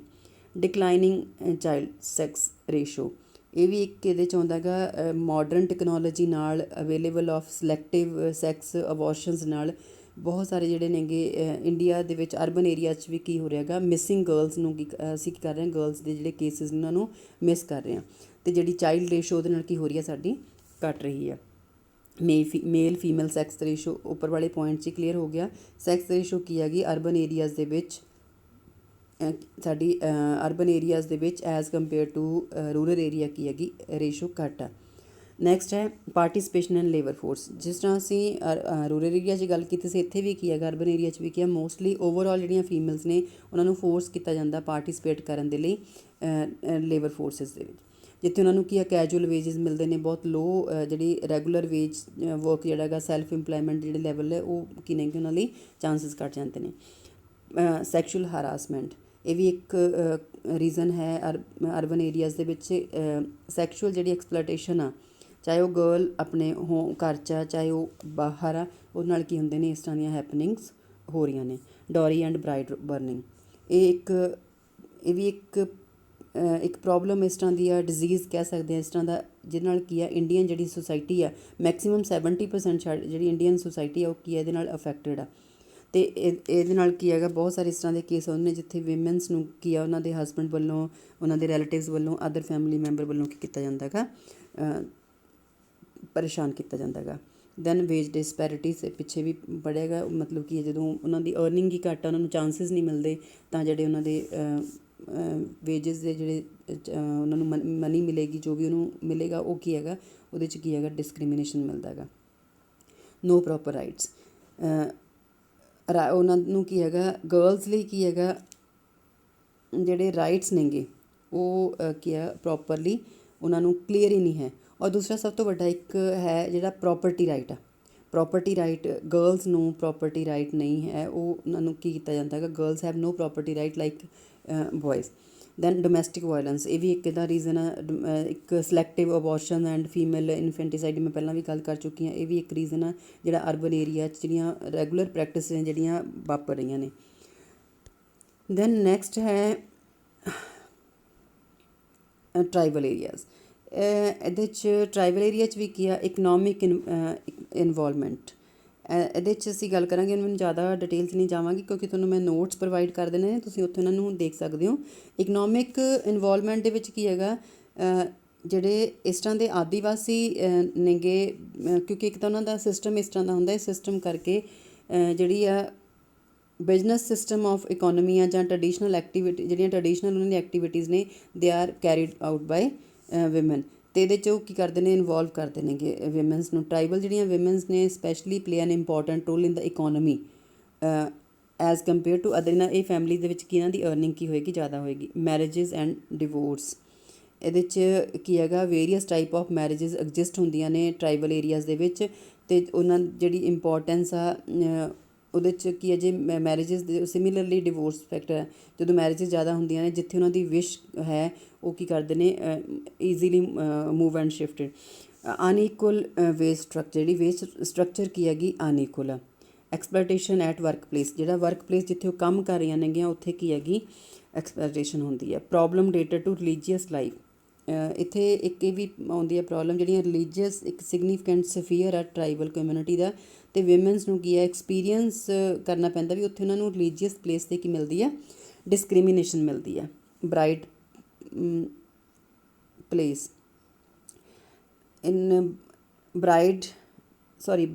ਡਿਕਲਾਈਨਿੰਗ ਚਾਈਲਡ ਸੈਕਸ ਰੇਸ਼ੋ, ਇਹ ਵੀ ਇੱਕ ਇਹਦੇ 'ਚ ਆਉਂਦਾ ਹੈਗਾ, ਮਾਡਰਨ ਟੈਕਨੋਲੋਜੀ ਨਾਲ ਅਵੇਲੇਬਲ ਆਫ ਸਿਲੈਕਟਿਵ ਸੈਕਸ ਅਬੋਰਸ਼ਨਸ ਨਾਲ ਬਹੁਤ ਸਾਰੇ ਜਿਹੜੇ ਨੇਗੇ ਇੰਡੀਆ ਦੇ ਵਿੱਚ ਅਰਬਨ ਏਰੀਆ 'ਚ ਵੀ ਕੀ ਹੋ ਰਿਹਾ ਹੈਗਾ, ਮਿਸਿੰਗ ਗਰਲਸ ਨੂੰ ਅਸੀਂ ਕੀ ਕਰ ਰਹੇ ਹਾਂ, ਗਰਲਸ ਦੇ ਜਿਹੜੇ ਕੇਸਿਸ ਨੇ ਉਹਨਾਂ ਨੂੰ ਮਿਸ ਕਰ ਰਹੇ ਹਾਂ। ਅਤੇ ਜਿਹੜੀ ਚਾਈਲਡ ਰੇਸ਼ੋ ਉਹਦੇ ਨਾਲ ਕੀ ਹੋ ਰਹੀ ਹੈ, ਸਾਡੀ ਘੱਟ ਰਹੀ ਹੈ। ਮੇਲ ਫੀਮੇਲ ਸੈਕਸ ਰੇਸ਼ੋ ਉੱਪਰ ਵਾਲੇ ਪੁਆਇੰਟ 'ਚ ਕਲੀਅਰ ਹੋ ਗਿਆ। ਸੈਕਸ ਰੇਸ਼ੋ ਕੀ ਹੈਗੀ ਅਰਬਨ ਏਰੀਆਜ਼ ਦੇ ਵਿੱਚ, ਸਾਡੀ ਅਰਬਨ ਏਰੀਆਜ਼ ਦੇ ਵਿੱਚ as compare to rural area ਕੀ ਹੈਗੀ, ਰੇਸ਼ੋ ਘੱਟ ਆ। ਨੈਕਸਟ ਹੈ ਪਾਰਟੀਸਪੇਸ਼ਨ ਇਨ ਲੇਬਰ ਫੋਰਸ। ਜਿਸ ਤਰ੍ਹਾਂ ਅਸੀਂ ਰੂਰਲ ਏਰੀਆ 'ਚ ਗੱਲ ਕੀਤੀ ਸੀ, ਇੱਥੇ ਵੀ ਕੀ ਹੈਗਾ ਅਰਬਨ ਏਰੀਆ 'ਚ ਵੀ ਕੀ ਹੈ, ਮੋਸਟਲੀ ਓਵਰਆਲ ਜਿਹੜੀਆਂ ਫੀਮੇਲਸ ਨੇ ਉਹਨਾਂ ਨੂੰ ਫੋਰਸ ਕੀਤਾ ਜਾਂਦਾ ਪਾਰਟੀਸਪੇਟ ਕਰਨ ਦੇ ਲਈ ਲੇਬਰ ਫੋਰਸਿਸ ਦੇ ਵਿੱਚ, ਜਿੱਥੇ ਉਹਨਾਂ ਨੂੰ ਕੀ ਹੈ ਕੈਜੂਅਲ ਵੇਜਿਸ ਮਿਲਦੇ ਨੇ, ਬਹੁਤ ਲੋ ਜਿਹੜੀ ਰੈਗੂਲਰ ਵੇਜ ਵਰਕ ਜਿਹੜਾ ਹੈਗਾ, ਸੈਲਫ ਇੰਪਲੋਇਮੈਂਟ ਜਿਹੜੇ ਲੈਵਲ ਹੈ ਉਹ ਕੀ ਨੇ ਕਿ ਉਹਨਾਂ ਲਈ ਚਾਂਸਿਸ ਘੱਟ ਜਾਂਦੇ ਨੇ। ਸੈਕਸ਼ੂਅਲ ਹਰਾਸਮੈਂਟ, ਇਹ ਵੀ ਇੱਕ ਰੀਜ਼ਨ ਹੈ ਅਰਬਨ ਏਰੀਆਜ਼ ਦੇ ਵਿੱਚ। ਸੈਕਸ਼ੂਅਲ ਜਿਹੜੀ ਐਕਸਪਲੋਟੇਸ਼ਨ ਆ, ਚਾਹੇ ਉਹ ਗਰਲ ਆਪਣੇ ਘਰ 'ਚ ਆ ਚਾਹੇ ਉਹ ਬਾਹਰ ਆ, ਉਹਦੇ ਨਾਲ ਕੀ ਹੁੰਦੇ ਨੇ, ਇਸ ਤਰ੍ਹਾਂ ਦੀਆਂ ਹੈਪਨਿੰਗਸ ਹੋ ਰਹੀਆਂ ਨੇ। ਡੋਰੀ ਐਂਡ ਬਰਾਈਡ ਬਰਨਿੰਗ, ਇਹ ਵੀ ਇੱਕ ਪ੍ਰੋਬਲਮ ਇਸ ਤਰ੍ਹਾਂ ਦੀ ਆ, ਡਿਜ਼ੀਜ਼ ਕਹਿ ਸਕਦੇ ਹਾਂ ਇਸ ਤਰ੍ਹਾਂ ਦਾ, ਜਿਹਦੇ ਨਾਲ ਕੀ ਆ ਇੰਡੀਅਨ ਜਿਹੜੀ ਸੁਸਾਇਟੀ ਆ ਮੈਕਸੀਮਮ 70% ਜਿਹੜੀ ਇੰਡੀਅਨ ਸੁਸਾਇਟੀ ਆ ਉਹ ਕੀ ਹੈ ਇਹਦੇ ਨਾਲ ਅਫੈਕਟਡ ਆ। ਅਤੇ ਇਹਦੇ ਨਾਲ ਕੀ ਹੈਗਾ, ਬਹੁਤ ਸਾਰੇ ਇਸ ਤਰ੍ਹਾਂ ਦੇ ਕੇਸ ਹੁੰਦੇ ਨੇ ਜਿੱਥੇ ਵਿਮਨਸ ਨੂੰ ਕੀ ਆ ਉਹਨਾਂ ਦੇ ਹਸਬੈਂਡ ਵੱਲੋਂ, ਉਹਨਾਂ ਦੇ ਰਿਲੇਟਿਵਸ ਵੱਲੋਂ, ਅਦਰ ਫੈਮਿਲੀ ਮੈਂਬਰ ਵੱਲੋਂ ਕੀ ਕੀਤਾ ਜਾਂਦਾ ਹੈਗਾ, ਪਰੇਸ਼ਾਨ ਕੀਤਾ ਜਾਂਦਾ ਹੈਗਾ। ਦੈਨ ਵੇਜ ਡਿਸਪੈਰਿਟੀਜ਼ ਪਿੱਛੇ ਵੀ ਪੜ੍ਹਿਆ ਹੈਗਾ, ਮਤਲਬ ਕਿ ਜਦੋਂ ਉਹਨਾਂ ਦੀ ਅਰਨਿੰਗ ਹੀ ਘੱਟ ਆ, ਉਹਨਾਂ ਨੂੰ ਚਾਂਸਿਸ ਨਹੀਂ ਮਿਲਦੇ, ਤਾਂ ਜਿਹੜੇ ਉਹਨਾਂ ਦੇ ਵੇਜਸ ਦੇ ਜਿਹੜੇ ਉਹਨਾਂ ਨੂੰ ਮਨੀ ਮਿਲੇਗੀ, ਜੋ ਵੀ ਉਹਨੂੰ ਮਿਲੇਗਾ ਉਹ ਕੀ ਹੈਗਾ, ਉਹਦੇ 'ਚ ਕੀ ਹੈਗਾ ਡਿਸਕ੍ਰਿਮੀਨੇਸ਼ਨ ਮਿਲਦਾ ਹੈਗਾ। ਨੋ ਪ੍ਰੋਪਰ ਰਾਈਟਸ, ਉਹਨਾਂ ਨੂੰ ਕੀ ਹੈਗਾ ਗਰਲਸ ਲਈ ਕੀ ਹੈਗਾ, ਜਿਹੜੇ ਰਾਈਟਸ ਨੇਗੇ ਉਹ ਕੀ ਹੈ ਪ੍ਰੋਪਰਲੀ ਉਹਨਾਂ ਨੂੰ ਕਲੀਅਰ ਹੀ ਨਹੀਂ ਹੈ। ਔਰ ਦੂਸਰਾ ਸਭ ਤੋਂ ਵੱਡਾ ਇੱਕ ਹੈ ਜਿਹੜਾ ਪ੍ਰੋਪਰਟੀ ਰਾਈਟ ਆ, ਪ੍ਰੋਪਰਟੀ ਰਾਈਟ ਗਰਲਸ ਨੂੰ ਪ੍ਰੋਪਰਟੀ ਰਾਈਟ ਨਹੀਂ ਹੈ, ਉਹ ਉਹਨਾਂ ਨੂੰ ਕੀ ਕੀਤਾ ਜਾਂਦਾ ਹੈਗਾ, girls have no property right like boys. Then domestic violence, ਇਹ ਵੀ ਇੱਕ ਇਹਦਾ ਰੀਜ਼ਨ ਆ, ਇੱਕ selective abortion and female infanticide, ਮੈਂ ਪਹਿਲਾਂ ਵੀ ਗੱਲ ਕਰ ਚੁੱਕੀ ਹਾਂ, ਇਹ ਵੀ ਇੱਕ ਰੀਜ਼ਨ ਆ ਜਿਹੜਾ ਅਰਬਨ ਏਰੀਆ 'ਚ ਜਿਹੜੀਆਂ ਰੈਗੂਲਰ ਪ੍ਰੈਕਟਿਸ ਨੇ ਜਿਹੜੀਆਂ ਵਾਪਰ ਰਹੀਆਂ ਨੇ। ਦੈਨ ਨੈਕਸਟ ਹੈ ਟਰਾਈਬਲ ਏਰੀਆਜ਼। ਇਹਦੇ 'ਚ ਟਰਾਈਬਲ ਏਰੀਆ 'ਚ ਵੀ ਕੀ ਆ, ਇਕਨੋਮਿਕ ਇਨਵੋਲਵਮੈਂਟ, ਇਹਦੇ 'ਚ ਅਸੀਂ ਗੱਲ ਕਰਾਂਗੇ, ਮੈਨੂੰ ਜ਼ਿਆਦਾ ਡਿਟੇਲ 'ਚ ਨਹੀਂ ਜਾਵਾਂਗੀ ਕਿਉਂਕਿ ਤੁਹਾਨੂੰ ਮੈਂ ਨੋਟਸ ਪ੍ਰੋਵਾਈਡ ਕਰ ਦੇਣੇ ਨੇ, ਤੁਸੀਂ ਉੱਥੇ ਇਹਨਾਂ ਨੂੰ ਦੇਖ ਸਕਦੇ ਹੋ। ਇਕਨੋਮਿਕ ਇਨਵੋਲਵਮੈਂਟ ਦੇ ਵਿੱਚ ਕੀ ਹੈਗਾ, ਜਿਹੜੇ ਇਸ ਤਰ੍ਹਾਂ ਦੇ ਆਦੀਵਾਸੀ ਨੇਗੇ, ਕਿਉਂਕਿ ਇੱਕ ਤਾਂ ਉਹਨਾਂ ਦਾ ਸਿਸਟਮ ਇਸ ਤਰ੍ਹਾਂ ਦਾ ਹੁੰਦਾ, ਇਸ ਸਿਸਟਮ ਕਰਕੇ ਜਿਹੜੀ ਆ ਬਿਜ਼ਨਸ ਸਿਸਟਮ ਆਫ ਇਕੋਨਮੀ ਆ ਜਾਂ ਟਰਡੀਸ਼ਨਲ ਐਕਟੀਵਿਟੀ, ਜਿਹੜੀਆਂ ਟਰਡੀਸ਼ਨਲ ਉਹਨਾਂ ਦੀ ਐਕਟੀਵਿਟੀਜ਼ ਨੇ they are carried out by women, ਅਤੇ ਇਹਦੇ 'ਚ ਉਹ ਕੀ ਕਰਦੇ ਨੇ ਇਨਵੋਲਵ ਕਰਦੇ ਨੇਗੇ ਵਿਮਨਸ ਨੂੰ। ਟਰਾਈਬਲ ਜਿਹੜੀਆਂ ਵਿਮਨਸ ਨੇ specially play an important role in the economy as compare to other, ਇਹਨਾਂ ਇਹ ਫੈਮਿਲੀ ਦੇ ਵਿੱਚ ਕੀ ਇਹਨਾਂ ਦੀ ਅਰਨਿੰਗ ਕੀ ਹੋਏਗੀ, ਜ਼ਿਆਦਾ ਹੋਏਗੀ। ਮੈਰਿਜਿਸ ਐਂਡ ਡਿਵੋਰਸ, ਇਹਦੇ 'ਚ ਕੀ ਹੈਗਾ various type of marriages exist ਹੁੰਦੀਆਂ ਨੇ ਟਰਾਈਬਲ ਏਰੀਆਜ਼ ਦੇ ਵਿੱਚ, ਅਤੇ ਉਹਨਾਂ ਜਿਹੜੀ ਇੰਪੋਰਟੈਂਸ ਆ ਉਹਦੇ 'ਚ ਕੀ ਹੈ, ਜੇ ਮੈਰਿਜਿਸ ਦੇ ਸਿਮਿਲਰਲੀ ਡਿਵੋਰਸ ਫੈਕਟਰ ਹੈ, ਜਦੋਂ ਮੈਰਿਜਿਸ ਜ਼ਿਆਦਾ ਹੁੰਦੀਆਂ ਨੇ ਜਿੱਥੇ ਉਹਨਾਂ ਦੀ ਵਿਸ਼ ਹੈ ਉਹ ਕੀ ਕਰਦੇ ਨੇ easily move and shifted. Unequal wage structure, ਜਿਹੜੀ ਵੇਜ ਸਟਰਕਚਰ ਕੀ ਹੈਗੀ ਅਨਈਕੁਅਲ ਆ। ਐਕਸਪਲੋਇਟੇਸ਼ਨ ਐਟ ਵਰਕ ਪਲੇਸ, ਜਿਹੜਾ ਵਰਕ ਪਲੇਸ ਜਿੱਥੇ ਉਹ ਕੰਮ ਕਰ ਰਹੀਆਂ ਨੇਗੀਆਂ ਉੱਥੇ ਕੀ ਹੈਗੀ ਐਕਸਪਲੋਇਟੇਸ਼ਨ ਹੁੰਦੀ ਹੈ। Problem related to religious life, ਇੱਥੇ ਇੱਕ ਇਹ ਵੀ ਆਉਂਦੀ ਹੈ ਪ੍ਰੋਬਲਮ, ਜਿਹੜੀਆਂ ਰਿਲੀਜੀਅਸ ਇੱਕ ਸਿਗਨੀਫਿਕੈਂਟ ਸਫੀਅਰ ਆ ਟਰਾਈਬਲ ਕਮਿਊਨਿਟੀ ਦਾ, ਅਤੇ ਵਿਮਨਸ ਨੂੰ ਕੀ ਹੈ ਐਕਸਪੀਰੀਅੰਸ ਕਰਨਾ ਪੈਂਦਾ ਵੀ ਉੱਥੇ ਉਹਨਾਂ ਨੂੰ ਰਿਲੀਜੀਅਸ ਪਲੇਸ 'ਤੇ ਕੀ ਮਿਲਦੀ ਹੈ, ਡਿਸਕ੍ਰਿਮੀਨੇਸ਼ਨ ਮਿਲਦੀ ਹੈ। Bride place in bride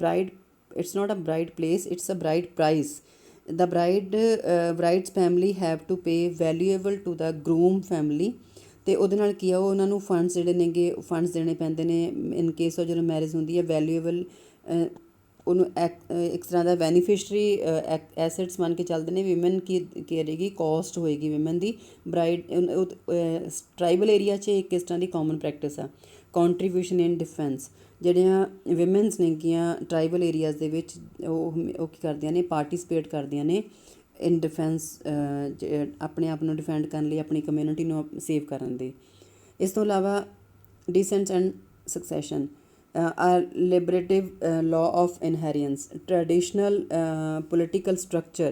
bride, it's not a bride place, it's a bride price. The bride's family have to pay valuable to the groom family, ਅਤੇ ਉਹਦੇ ਨਾਲ ਕੀ ਆ ਉਹਨਾਂ ਨੂੰ ਫੰਡਸ ਜਿਹੜੇ ਨੇਗੇ ਫੰਡਸ ਦੇਣੇ ਪੈਂਦੇ ਨੇ ਇਨ ਕੇਸ ਉਹ ਜਦੋਂ ਮੈਰਿਜ ਹੁੰਦੀ ਹੈ। ਵੈਲਿਊਏਬਲ ਉਹਨੂੰ ਇੱਕ ਤਰ੍ਹਾਂ ਦਾ ਬੈਨੀਫਿਸ਼ਰੀ ਐਸੈਟਸ ਮੰਨ ਕੇ ਚੱਲਦੇ ਨੇ। ਵਿਮਨ ਕੀ ਕਰੇਗੀ, ਕੋਸਟ ਹੋਏਗੀ ਵਿਮਨ ਦੀ। ਬਰਾਈਡ ਟਰਾਈਬਲ ਏਰੀਆ 'ਚ ਇੱਕ ਇਸ ਤਰ੍ਹਾਂ ਦੀ ਕਾਮਨ ਪ੍ਰੈਕਟਿਸ ਆ। ਕੰਟਰੀਬਿਊਸ਼ਨ ਇਨ ਡਿਫੈਂਸ, ਜਿਹੜੀਆਂ ਵਿਮਨਸ ਨੇਗੀਆਂ ਟਰਾਈਬਲ ਏਰੀਆਜ਼ ਦੇ ਵਿੱਚ ਉਹ ਕੀ ਕਰਦੀਆਂ ਨੇ, ਪਾਰਟੀਸਪੇਟ ਕਰਦੀਆਂ ਨੇ ਇਨ ਡਿਫੈਂਸ, ਆਪਣੇ ਆਪ ਨੂੰ ਡਿਫੈਂਡ ਕਰਨ ਲਈ, ਆਪਣੀ ਕਮਿਊਨਿਟੀ ਨੂੰ ਸੇਵ ਕਰਨ ਲਈ। ਇਸ ਤੋਂ ਇਲਾਵਾ ਡੀਸੈਂਟਸ and secession, ਲਿਬਰੇਟਿਵ law of inheritance, traditional political structure,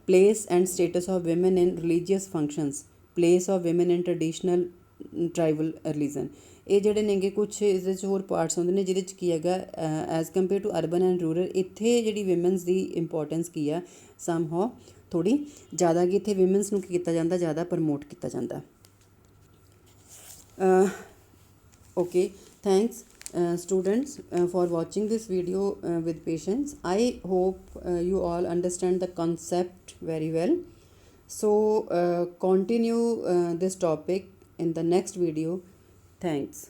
place and status of women in religious functions, place of women in traditional tribal religion। ਇਹ ਜਿਹੜੇ ਨੇਗੇ ਕੁਛ ਇਹਦੇ 'ਚ ਹੋਰ ਪਾਰਟਸ ਹੁੰਦੇ ਨੇ ਜਿਹਦੇ 'ਚ ਕੀ ਹੈਗਾ as compare to urban and rural, ਇੱਥੇ ਜਿਹੜੀ ਵਿਮਨਸ ਦੀ ਇੰਪੋਰਟੈਂਸ ਕੀ ਆ ਸਮ ਹਾਓ ਥੋੜ੍ਹੀ ਜ਼ਿਆਦਾ ਗੀ। ਇੱਥੇ ਵਿਮਨਸ ਨੂੰ ਕੀ ਕੀਤਾ ਜਾਂਦਾ, ਜ਼ਿਆਦਾ ਪ੍ਰਮੋਟ ਕੀਤਾ ਜਾਂਦਾ। Okay, thanks students for watching this video with patience. I hope you all understand the concept very well. So continue this topic in the next video. Thanks.